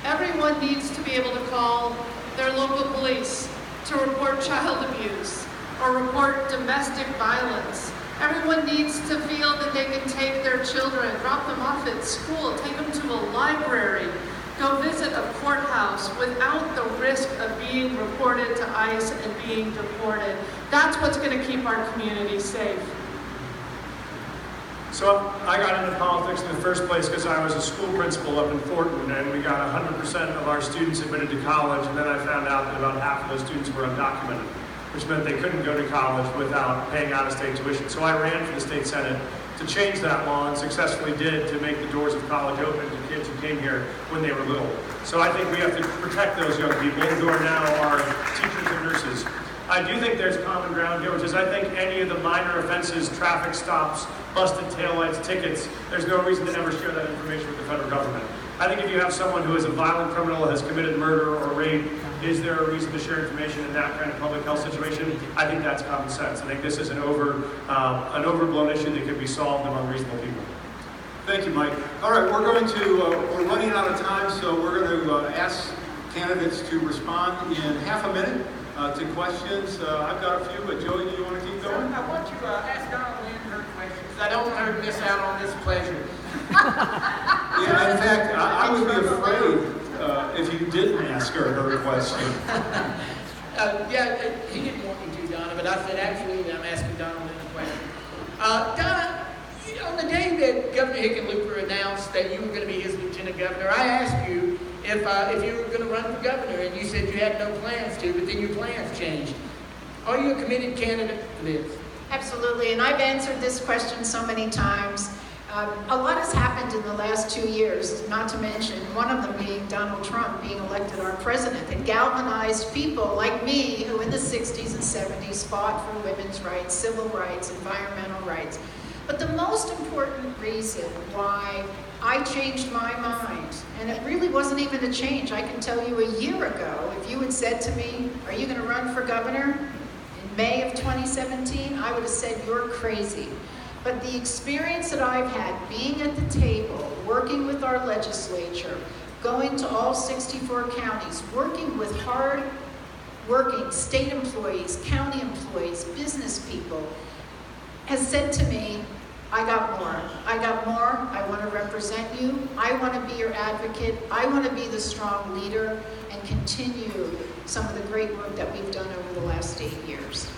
Everyone needs to be able to call their local police to report child abuse or report domestic violence. Everyone needs to feel that they can take their children, drop them off at school, take them to a library, go visit a courthouse without the risk of being reported to ICE and being deported. That's what's going to keep our community safe. So I got into politics in the first place because I was a school principal up in Thornton, and we got 100% of our students admitted to college, and then I found out that about half of those students were undocumented, which meant they couldn't go to college without paying out-of-state tuition. So I ran for the state senate to change that law, and successfully did, to make the doors of college open to kids who came here when they were little. So I think we have to protect those young people who are now our teachers and nurses. I do think there's common ground here, which is I think any of the minor offenses, traffic stops, busted taillights, tickets, there's no reason to ever share that information with the federal government. I think if you have someone who is a violent criminal, has committed murder or rape, is there a reason to share information in that kind of public health situation? I think that's common sense. I think this is an overblown issue that can be solved among reasonable people. Thank you, Mike. All right, we're running out of time, so we're going to ask candidates to respond in half a minute to questions. I've got a few, but Joey, do you want to keep going? I want you to ask Donna Lynn her question, because I don't want her to miss out on this pleasure. Yeah, in fact, I would be afraid if you didn't ask her question. Yeah, he didn't want me to, Donna, but I said, actually, I'm asking Donna Lynn a question. Donna, on the day that Governor Hickenlooper announced that you were going to be his lieutenant governor, I asked you if you were going to run for governor, and you said you had no plans to, but then your plans changed. Are you a committed candidate for this? Absolutely, and I've answered this question so many times. A lot has happened in the last 2 years, not to mention one of them being Donald Trump being elected our president, that galvanized people like me who in the 60s and 70s fought for women's rights, civil rights, environmental rights. But the most important reason why I changed my mind, and it really wasn't even a change. I can tell you a year ago, if you had said to me, are you going to run for governor in May of 2017, I would have said, you're crazy. But the experience that I've had being at the table, working with our legislature, going to all 64 counties, working with hard-working state employees, county employees, business people, has said to me, I got more. I got more. I want to represent you. I want to be your advocate. I want to be the strong leader and continue some of the great work that we've done over the last 8 years.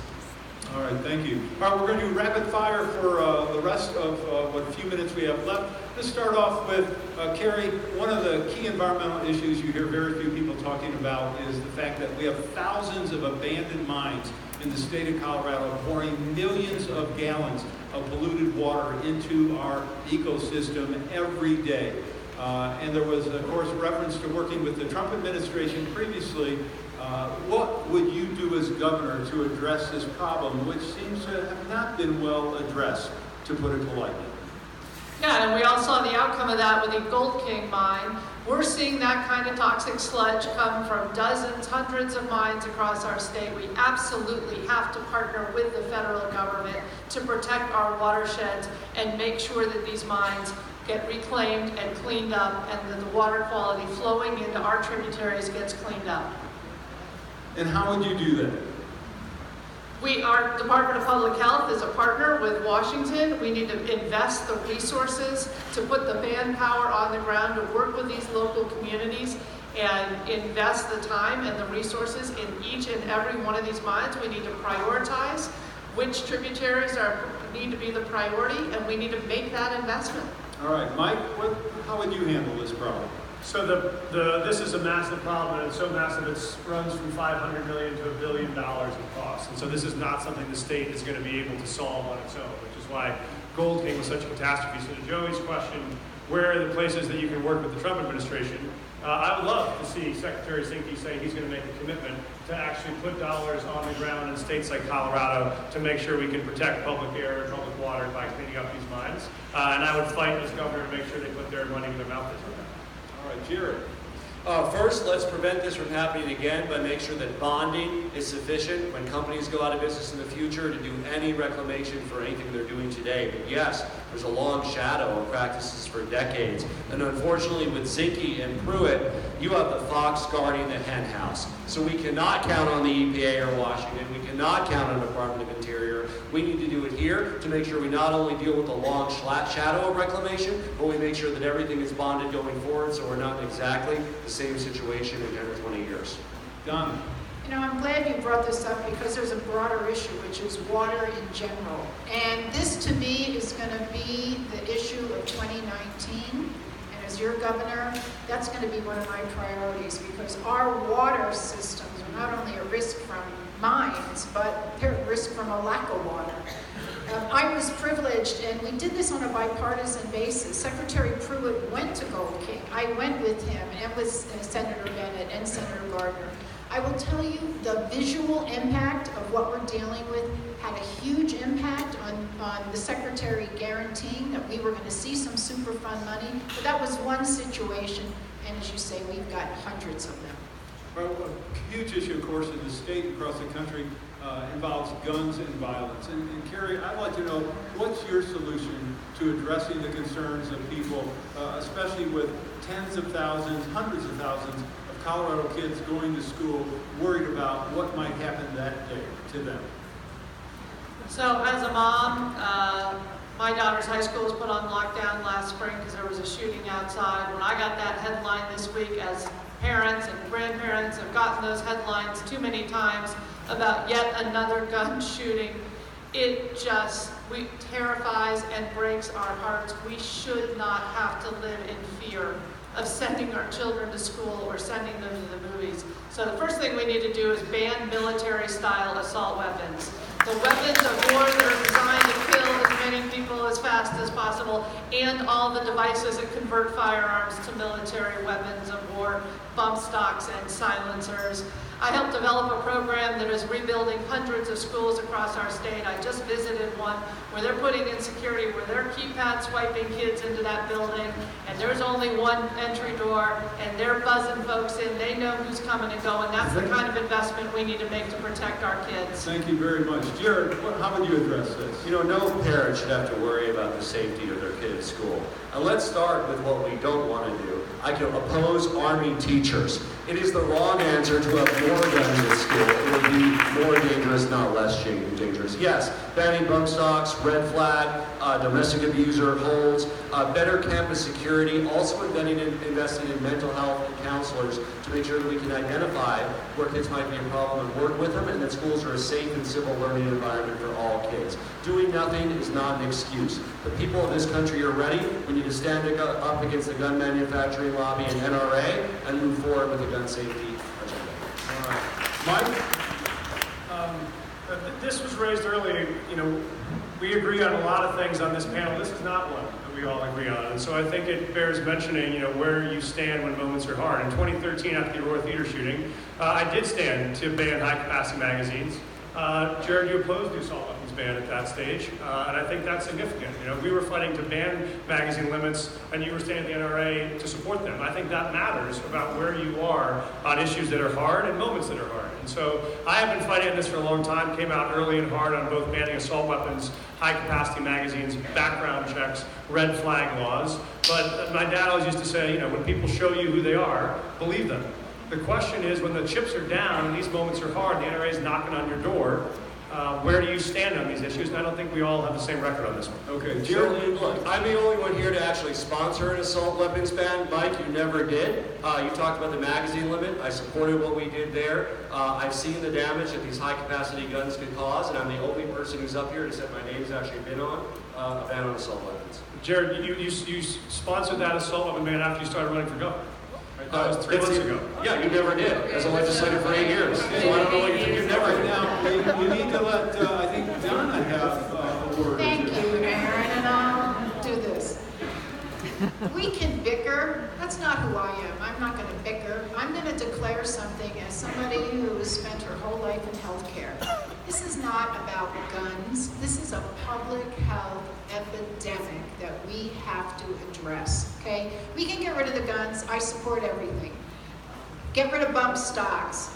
All right, thank you. All right, we're going to do rapid fire for the rest of what few minutes we have left. Let's start off with Carrie. One of the key environmental issues you hear very few people talking about is the fact that we have thousands of abandoned mines in the state of Colorado, pouring millions of gallons of polluted water into our ecosystem every day. And there was, of course, reference to working with the Trump administration previously. What would you do as governor to address this problem, which seems to have not been well addressed, to put it politely? Yeah, and we all saw the outcome of that with the Gold King mine. We're seeing that kind of toxic sludge come from dozens, hundreds of mines across our state. We absolutely have to partner with the federal government to protect our watersheds and make sure that these mines get reclaimed and cleaned up and that the water quality flowing into our tributaries gets cleaned up. And how would you do that? Our Department of Public Health is a partner with Washington. We need to invest the resources to put the manpower on the ground to work with these local communities and invest the time and the resources in each and every one of these mines. We need to prioritize which tributaries need to be the priority, and we need to make that investment. All right, Mike, how would you handle this problem? So this is a massive problem, and it's so massive it runs from $500 million to $1 billion in cost. And so this is not something the state is going to be able to solve on its own, which is why Gold King was such a catastrophe. So to Joey's question, where are the places that you can work with the Trump administration? I would love to see Secretary Zinke say he's going to make a commitment to actually put dollars on the ground in states like Colorado to make sure we can protect public air and public water by cleaning up these mines. And I would fight as governor to make sure they put their money in their mouth. All right, Jared. First, let's prevent this from happening again by making sure that bonding is sufficient when companies go out of business in the future to do any reclamation for anything they're doing today. But yes, there's a long shadow of practices for decades. And unfortunately, with Zinke and Pruitt, you have the fox guarding the hen house. So we cannot count on the EPA or Washington. We cannot count on the Department of Interior. We need to do it here to make sure we not only deal with the long shadow of reclamation, but we make sure that everything is bonded going forward so we're not in exactly the same situation in 10 or 20 years. Donna. You know, I'm glad you brought this up because there's a broader issue, which is water in general. And this, to me, is going to be the issue of 2019. And as your governor, that's going to be one of my priorities because our water systems are not only at risk from mines, but they're at risk from a lack of water. I was privileged, and we did this on a bipartisan basis. Secretary Pruitt went to Gold King. I went with him and with Senator Bennett and Senator Gardner. I will tell you the visual impact of what we're dealing with had a huge impact on the Secretary guaranteeing that we were going to see some Superfund money. But that was one situation, and as you say, we've got hundreds of them. Well, a huge issue, of course, in the state and across the country involves guns and violence. And Carrie, I'd like to know, what's your solution to addressing the concerns of people, especially with tens of thousands, hundreds of thousands of Colorado kids going to school worried about what might happen that day to them? So as a mom, my daughter's high school was put on lockdown last spring because there was a shooting outside. When I got that headline this week, as parents and grandparents have gotten those headlines too many times about yet another gun shooting, it just terrifies and breaks our hearts. We should not have to live in fear of sending our children to school or sending them to the movies. So the first thing we need to do is ban military-style assault weapons. The weapons of war that are designed to kill as many people as fast as possible, and all the devices that convert firearms to military weapons of war, bump stocks and silencers. I helped develop a program that is rebuilding hundreds of schools across our state. I just visited one where they're putting in security, where they're keypad swiping kids into that building, and there's only one entry door, and they're buzzing folks in. They know who's coming and going. That's the kind of investment we need to make to protect our kids. Thank you very much. Jared, how would you address this? You know, no parent should have to worry about the safety of their kid at school. And let's start with what we don't want to do. I can oppose arming teachers. It is the wrong answer to have more guns at school. It would be more dangerous, not less dangerous. Yes, banning bump stocks, red flag, domestic abuser holds, better campus security, also investing in mental health and counselors to make sure that we can identify where kids might be a problem and work with them, and that schools are a safe and civil learning environment for all kids. Doing nothing is not an excuse. The people of this country are ready. We need to stand up against the gun manufacturing lobby and NRA and move forward with a gun safety agenda. All right. Mike? This was raised earlier. You know, we agree on a lot of things on this panel. This is not one that we all agree on. And so I think it bears mentioning, you know, where you stand when moments are hard. In 2013, after the Aurora Theater shooting, I did stand to ban high-capacity magazines. Jared, you opposed the assault weapons ban at that stage, and I think that's significant. You know, we were fighting to ban magazine limits, and you were standing with the NRA to support them. I think that matters about where you are on issues that are hard and moments that are hard. And so I have been fighting on this for a long time, came out early and hard on both banning assault weapons, high-capacity magazines, background checks, red flag laws. But my dad always used to say, you know, when people show you who they are, believe them. The question is, when the chips are down and these moments are hard, the NRA is knocking on your door, where do you stand on these issues? And I don't think we all have the same record on this one. Okay, Jared, Jared? look, I'm the only one here to actually sponsor an assault weapons ban. Mike, you never did. You talked about the magazine limit. I supported what we did there. I've seen the damage that these high-capacity guns could cause, and I'm the only person who's up here to say my name's actually been on a ban on assault weapons. Jared, you sponsored that assault weapon ban after you started running for governor. Right? That was 3 months ago. Yeah, you never did. As a legislator for 8 years. So I don't know what you think you've never Right did. now, you need to let, I think, Donna have a word. Thank you, Aaron, and I'll do this. We can bicker. That's not who I am. I'm not going to bicker. I'm going to declare something as somebody who has spent her whole life in healthcare. This is not about guns. This is a public health epidemic that we have to address, okay? We can get rid of the guns. I support everything. Get rid of bump stocks.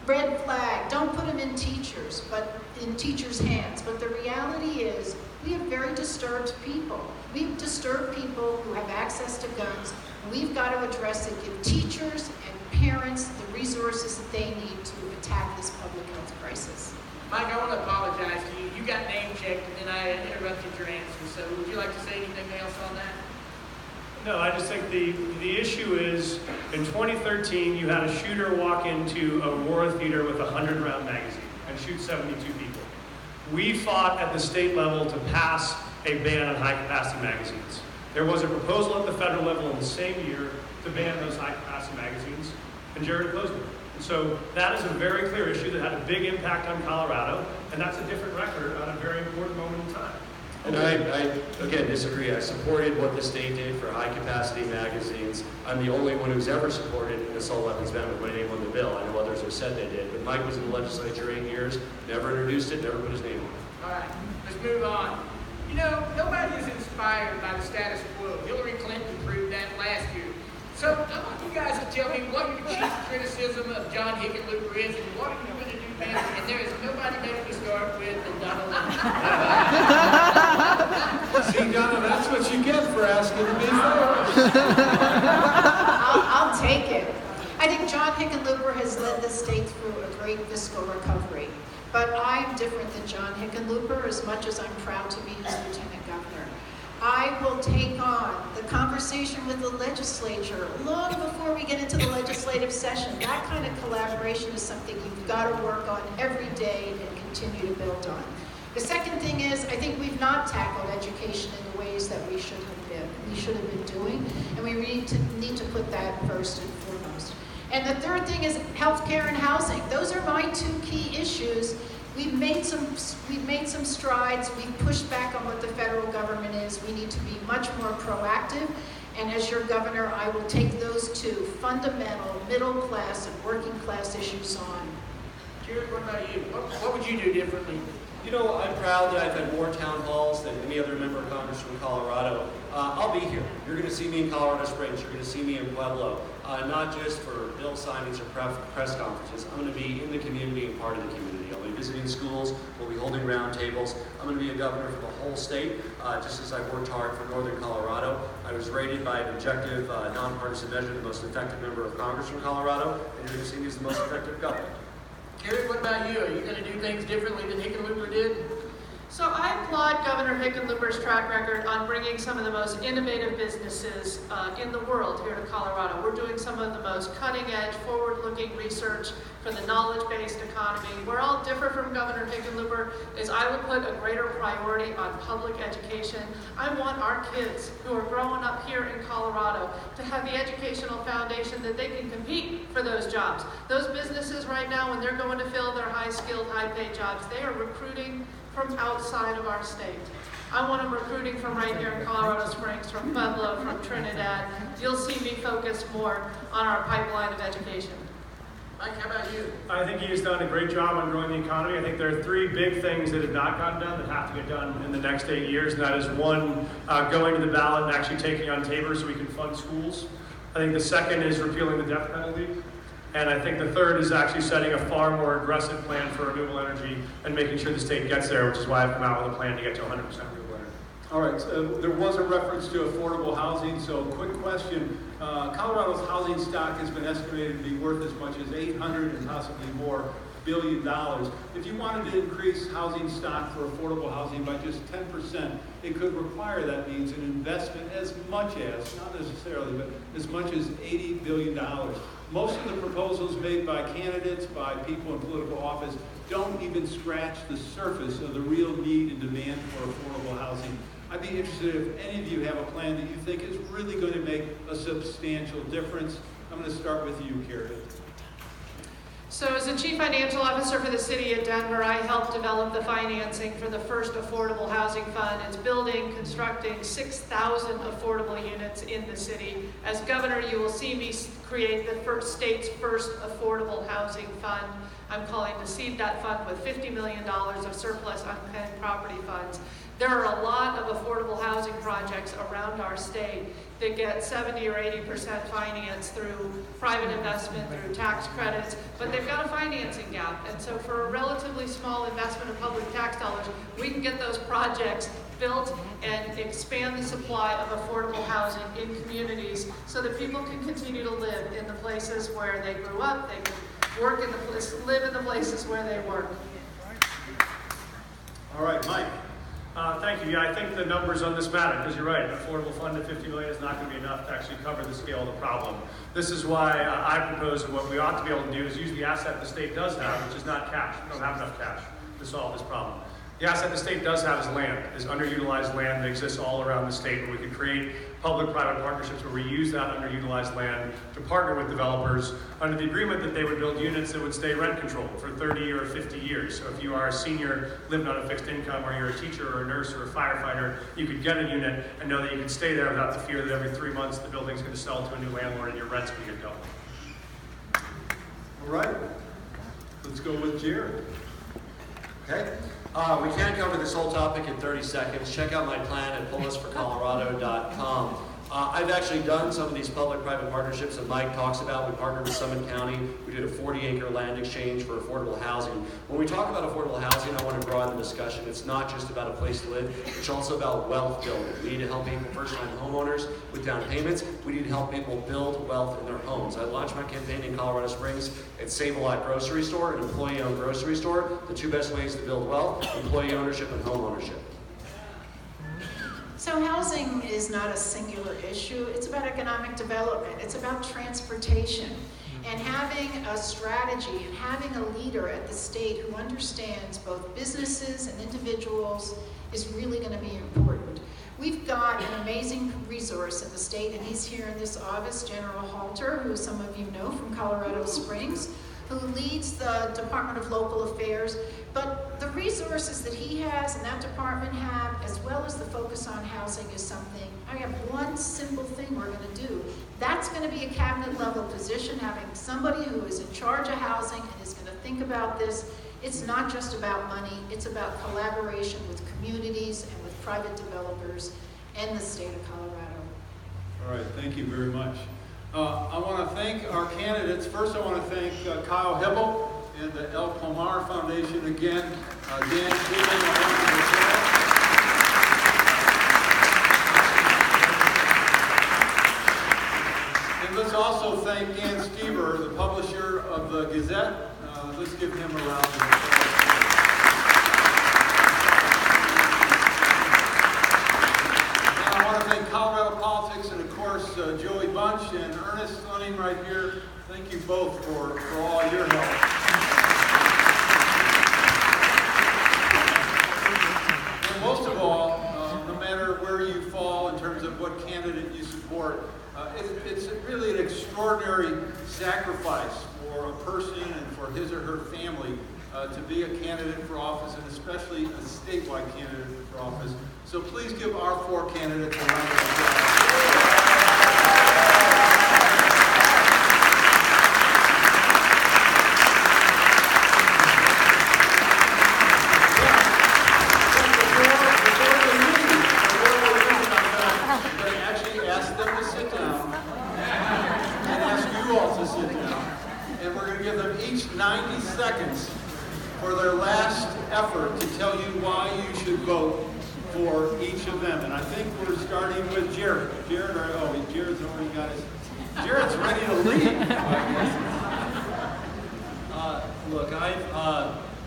Red flag, don't put them in teachers, but in teachers' hands. But the reality is, we have very disturbed people. We have disturbed people who have access to guns. We've got to address it, give teachers and parents the resources that they need to attack this public health crisis. Mike, I want to apologize to you. You got name checked, and then I interrupted your answer. So would you like to say anything else on that? No, I just think the issue is, in 2013, you had a shooter walk into a Aurora Theater with a 100-round magazine and shoot 72 people. We fought at the state level to pass a ban on high-capacity magazines. There was a proposal at the federal level in the same year to ban those high-capacity magazines, and Jared opposed it. And so that is a very clear issue that had a big impact on Colorado, and that's a different record on a very important moment in time. And I again disagree. I supported what the state did for high-capacity magazines. I'm the only one who's ever supported an assault weapons ban with my name on the bill. I know others have said they did, but Mike was in the legislature 8 years, never introduced it, never put his name on it. All right, let's move on. You know, nobody is inspired by the status quo. Hillary Clinton proved that last year. So I want you guys to tell me what your chief criticism of John Hickenlooper is and what are you going to do better. And there is nobody better to start with than Donald Trump. See, Donna, that's what you get for asking to be first. I'll take it. I think John Hickenlooper has led the state through a great fiscal recovery. But I'm different than John Hickenlooper, as much as I'm proud to be his lieutenant governor. I will take on the conversation with the legislature long before we get into the legislative session. That kind of collaboration is something you've got to work on every day and continue to build on. The second thing is, I think we've not tackled education in the ways that we should have been doing, and we need to put that first and foremost. And the third thing is healthcare and housing. Those are my two key issues. We've made some strides. We've pushed back on what the federal government is. We need to be much more proactive. And as your governor, I will take those two fundamental middle class and working class issues on. Jared, what about you? What would you do differently? You know, I'm proud that I've had more town halls than any other member of Congress from Colorado. I'll be here. You're going to see me in Colorado Springs. You're going to see me in Pueblo. Not just for bill signings or press conferences. I'm going to be in the community and part of the community. I'll be visiting schools. We'll be holding roundtables. I'm going to be a governor for the whole state, just as I've worked hard for Northern Colorado. I was rated by an objective, nonpartisan measure the most effective member of Congress from Colorado, and you're going to see me as the most effective governor. Gary, what about you? Are you going to do things differently than Hickenlooper did? So I applaud Governor Hickenlooper's track record on bringing some of the most innovative businesses in the world here to Colorado. We're doing some of the most cutting-edge, forward-looking research for the knowledge-based economy. Where I'll differ from Governor Hickenlooper is I would put a greater priority on public education. I want our kids who are growing up here in Colorado to have the educational foundation that they can compete for those jobs. Those businesses right now, when they're going to fill their high-skilled, high-paid jobs, they are recruiting from outside of our state. I want them recruiting from right here in Colorado Springs, from Pueblo, from Trinidad. You'll see me focus more on our pipeline of education. Mike, how about you? I think he has done a great job on growing the economy. I think there are three big things that have not gotten done that have to get done in the next 8 years, and that is one, going to the ballot and actually taking on Tabor so we can fund schools. I think the second is repealing the death penalty. And I think the third is actually setting a far more aggressive plan for renewable energy and making sure the state gets there, which is why I've come out with a plan to get to 100% renewable energy. All right, so there was a reference to affordable housing, so quick question. Colorado's housing stock has been estimated to be worth as much as $800 and possibly more $1 billion. If you wanted to increase housing stock for affordable housing by just 10%, it could require, that means, an investment as much as, not necessarily, but as much as $80 billion. Most of the proposals made by candidates, by people in political office, don't even scratch the surface of the real need and demand for affordable housing. I'd be interested if any of you have a plan that you think is really going to make a substantial difference. I'm going to start with you, Carrie. So as the Chief Financial Officer for the City of Denver, I helped develop the financing for the first affordable housing fund. It's building, constructing 6,000 affordable units in the city. As governor, you will see me create the state's first affordable housing fund. I'm calling to seed that fund with $50 million of surplus unspent property funds. There are a lot of affordable housing projects around our state that get 70 or 80% financed through private investment, through tax credits, but they've got a financing gap. And so for a relatively small investment of public tax dollars, we can get those projects built and expand the supply of affordable housing in communities so that people can continue to live in the places where they grew up, they can work in the place, live in the places where they work. All right, Mike. Thank you. Yeah, I think the numbers on this matter, because you're right, an affordable fund of $50 million is not going to be enough to actually cover the scale of the problem. This is why I propose that what we ought to be able to do is use the asset the state does have, which is not cash. We don't have enough cash to solve this problem. The asset the state does have is land, is underutilized land that exists all around the state, where we could create public-private partnerships where we use that underutilized land to partner with developers under the agreement that they would build units that would stay rent-controlled for 30 or 50 years. So if you are a senior living on a fixed income, or you're a teacher or a nurse or a firefighter, you could get a unit and know that you can stay there without the fear that every 3 months the building's going to sell to a new landlord and your rent's going to get doubled. All right, let's go with Jared. Okay. We can't cover this whole topic in 30 seconds. Check out my plan at pullustforcolorado.com. I've actually done some of these public-private partnerships that Mike talks about. We partnered with Summit County. We did a 40-acre land exchange for affordable housing. When we talk about affordable housing, I want to broaden the discussion. It's not just about a place to live. It's also about wealth building. We need to help people, first-time homeowners, with down payments. We need to help people build wealth in their homes. I launched my campaign in Colorado Springs at Save-A-Lot Grocery Store, an employee-owned grocery store. The two best ways to build wealth: employee ownership and home ownership. So housing is not a singular issue. It's about economic development. It's about transportation. And having a strategy and having a leader at the state who understands both businesses and individuals is really going to be important. We've got an amazing resource in the state, and he's here in this office, General Halter, who some of you know from Colorado Springs, who leads the Department of Local Affairs, but the resources that he has and that department have, as well as the focus on housing, is something, I have one simple thing we're going to do. That's going to be a cabinet level position, having somebody who is in charge of housing and is going to think about this. It's not just about money, it's about collaboration with communities and with private developers and the state of Colorado. All right, thank you very much. I want to thank our candidates. First, I want to thank Kyle Hibble and the El Pomar Foundation again. Dan Freeman, and let's also thank Dan Stever, the publisher of the Gazette. Let's give him a round of applause. And I want to thank Colorado Politics and, of course, Joey Bunch and Ernest Lunning right here. Thank you both for all your help. And most of all, no matter where you fall in terms of what candidate you support, it's really an extraordinary sacrifice for a person and for his or her family to be a candidate for office, and especially a statewide candidate for office. So please give our 4 candidates a round of applause. For their last effort to tell you why you should vote for each of them. And I think we're starting with Jared. Jared's already got his, Jared's ready to leave. Look, I'm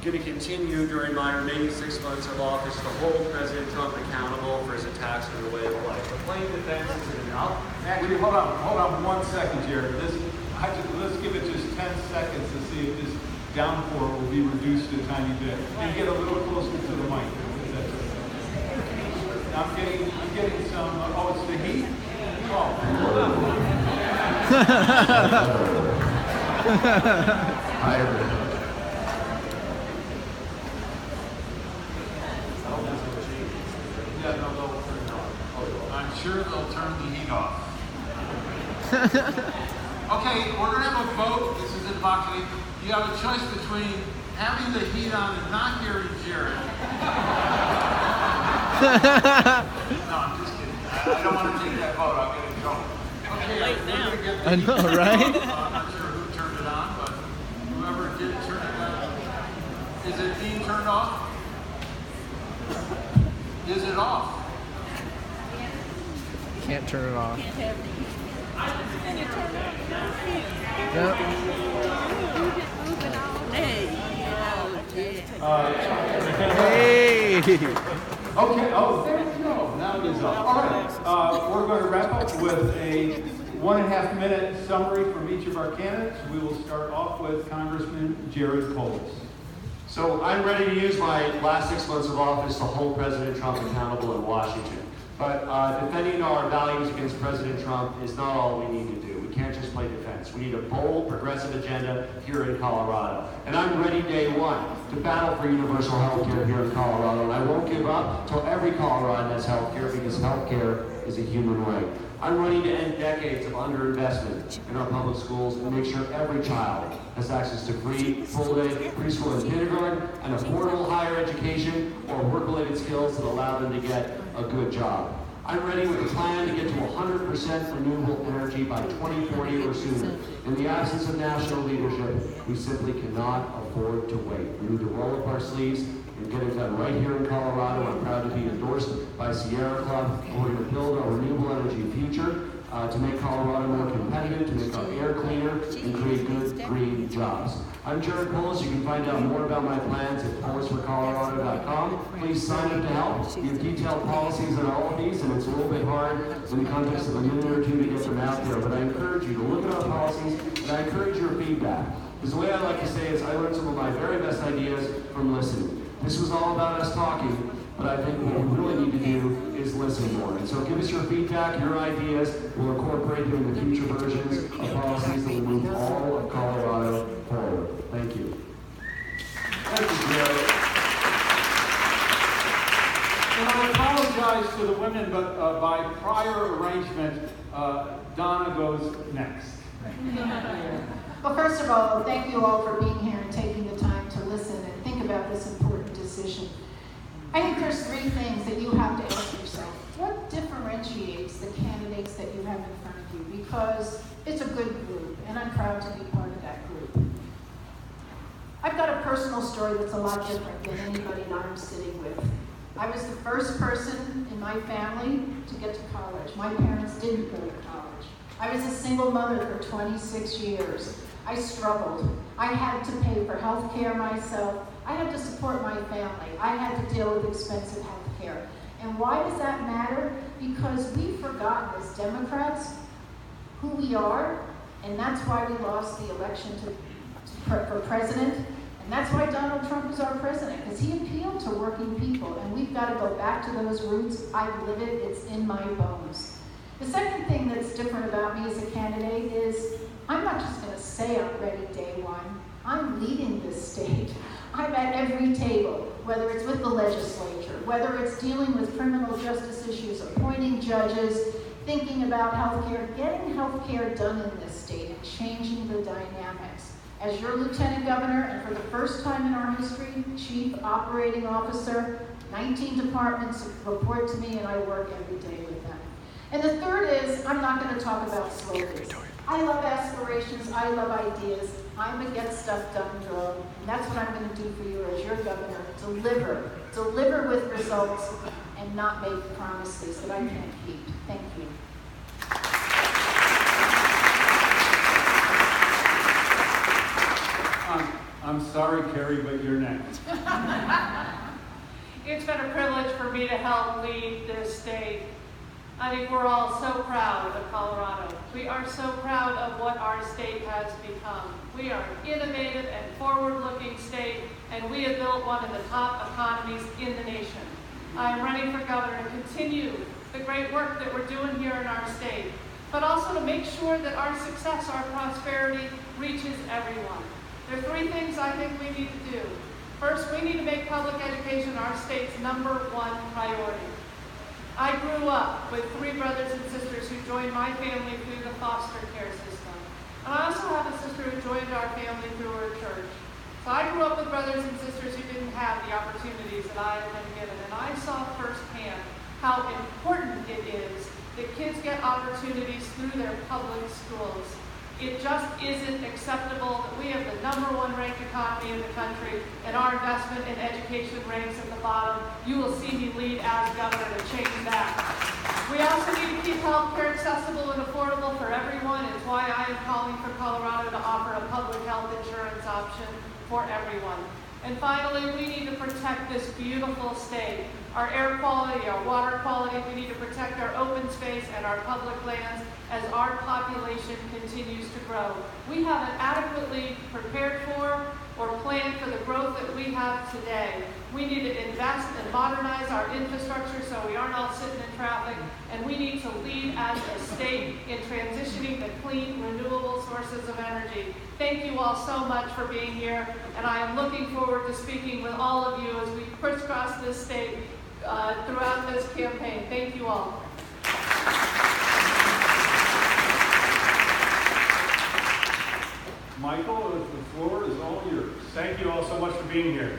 going to continue during my remaining 6 months of office to hold President Trump accountable for his attacks on the way of life. The plain defense isn't enough. Actually, hold on 1 second, Jared. Let's give it just 10 seconds to see if this downpour will be reduced a tiny bit. And get a little closer to the mic. I'm getting some, it's the heat? Oh. Hi, everyone. Yeah, no, they'll turn it off. I'm sure they'll turn the heat off. Okay, we're going to have a vote. This is in democracy. You have a choice between having the heat on and not hearing Jared. No, I'm just kidding. I don't want to take that vote. I'll get in trouble. Okay, we're going to get the I know, right? I'm not sure who turned it on, but whoever did turn it on. Is it being turned off? Is it off? Can't turn it off. Hey! Okay, there we go. Now it is off. All right, we're going to wrap up with a 1.5 minute summary from each of our candidates. We will start off with Congressman Jared Polis. So I'm ready to use my last 6 months of office to hold President Trump accountable in Washington. But defending our values against President Trump is not all we need to do. We can't just play defense. We need a bold, progressive agenda here in Colorado. And I'm ready day one to battle for universal health care here in Colorado. And I won't give up till every Coloradan has health care, because health care is a human right. I'm ready to end decades of underinvestment in our public schools and make sure every child has access to free, full-day preschool and kindergarten, and affordable higher education or work-related skills that allow them to get a good job. I'm ready with a plan to get to 100% renewable energy by 2040 or sooner. In the absence of national leadership, we simply cannot afford to wait. We need to roll up our sleeves and get it done right here in Colorado. I'm proud to be endorsed by Sierra Club. We're going to build our renewable energy future to make Colorado more competitive, to make our air cleaner, and create good green jobs. I'm Jared Polis. You can find out more about my plans at polisforcolorado.com. Please sign up to help. We have detailed policies on all of these, and it's a little bit hard in the context of a minute or two to get them out there. But I encourage you to look at our policies, and I encourage your feedback. Because the way I like to say is I learned some of my very best ideas from listening. This was all about us talking, but I think what we really need to do is listen more. And so give us your feedback, your ideas. We'll incorporate them in the future versions of policies that will move all of Colorado forward. Thank you. Thank you, Jerry. And I apologize to the women, but by prior arrangement, Donna goes next. Well, first of all, thank you all for being here and taking the time to listen and think about this important decision. I think there's three things that you have to ask yourself. What differentiates the candidates that you have in front of you? Because it's a good group, and I'm proud to be part of that group. I've got a personal story that's a lot different than anybody I'm sitting with. I was the first person in my family to get to college. My parents didn't go to college. I was a single mother for 26 years. I struggled. I had to pay for health care myself. I had to support my family. I had to deal with expensive health care. And why does that matter? Because we've forgotten as Democrats who we are, and that's why we lost the election for president. And that's why Donald Trump is our president, because he appealed to working people, and we've got to go back to those roots. I live it, it's in my bones. The second thing that's different about me as a candidate is I'm not just going to say I'm ready day one. I'm leading this state. I'm at every table, whether it's with the legislature, whether it's dealing with criminal justice issues, appointing judges, thinking about healthcare, getting healthcare done in this state and changing the dynamics. As your lieutenant governor, and for the first time in our history, chief operating officer, 19 departments report to me and I work every day with them. And the third is, I'm not going to talk about slogans. I love aspirations, I love ideas. I'm a get stuff done girl, and that's what I'm going to do for you as your governor. Deliver with results, and not make promises that I can't keep. Thank you. I'm sorry, Carrie, but you're next. It's been a privilege for me to help lead this state. I think we're all so proud of Colorado. We are so proud of what our state has become. We are an innovative and forward-looking state, and we have built one of the top economies in the nation. I am running for governor to continue the great work that we're doing here in our state, but also to make sure that our success, our prosperity, reaches everyone. There are three things I think we need to do. First, we need to make public education our state's #1 priority. I grew up with 3 brothers and sisters who joined my family through the foster care system. And I also have a sister who joined our family through her church. So I grew up with brothers and sisters who didn't have the opportunities that I have been given. And I saw firsthand how important it is that kids get opportunities through their public schools. It just isn't acceptable that we have the #1 ranked economy in the country and our investment in education ranks at the bottom. You will see me lead as governor to change that. We also need to keep health care accessible and affordable for everyone. It's why I am calling for Colorado to offer a public health insurance option for everyone. And finally, we need to protect this beautiful state. Our air quality, our water quality, we need to protect our open space and our public lands as our population continues to grow. We haven't adequately prepared for or planned for the growth that we have today. We need to invest and modernize our infrastructure so we aren't all sitting in traffic, and we need to lead as a state in transitioning to clean, renewable sources of energy. Thank you all so much for being here, and I am looking forward to speaking with all of you as we crisscross this state throughout this campaign. Thank you all. Michael, the floor is all yours. Thank you all so much for being here.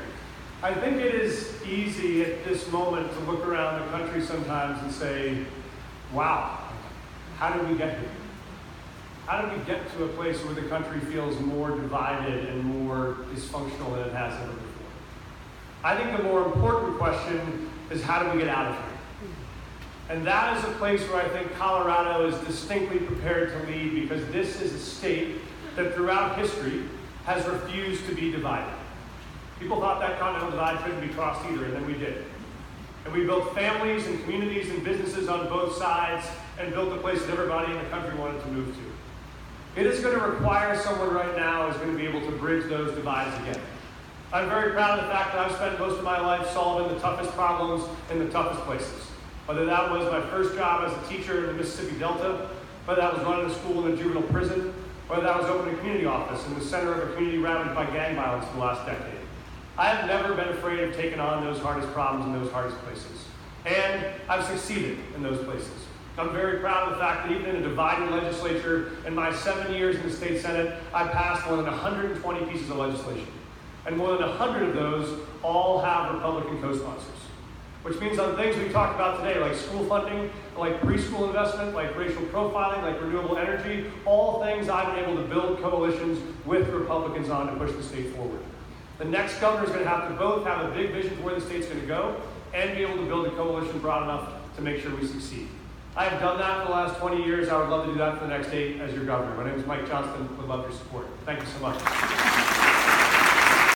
I think it is easy at this moment to look around the country sometimes and say, wow, how did we get here? How did we get to a place where the country feels more divided and more dysfunctional than it has ever before? I think the more important question is, how do we get out of here? And that is a place where I think Colorado is distinctly prepared to lead, because this is a state that throughout history has refused to be divided. People thought that continental divide couldn't be crossed either, and then we did. And we built families and communities and businesses on both sides and built a place that everybody in the country wanted to move to. It is going to require someone right now who's going to be able to bridge those divides again. I'm very proud of the fact that I've spent most of my life solving the toughest problems in the toughest places. Whether that was my first job as a teacher in the Mississippi Delta, whether that was running a school in a juvenile prison, whether that was opening a community office in the center of a community ravaged by gang violence for the last decade. I have never been afraid of taking on those hardest problems in those hardest places. And I've succeeded in those places. I'm very proud of the fact that even in a divided legislature, in my 7 years in the state Senate, I passed more than 120 pieces of legislation. And more than 100 of those all have Republican co-sponsors. Which means on things we talked about today, like school funding, like preschool investment, like racial profiling, like renewable energy, all things I've been able to build coalitions with Republicans on to push the state forward. The next governor is going to have to both have a big vision for where the state's going to go and be able to build a coalition broad enough to make sure we succeed. I have done that for the last 20 years. I would love to do that for the next 8 as your governor. My name is Mike Johnston. Would love your support. Thank you so much.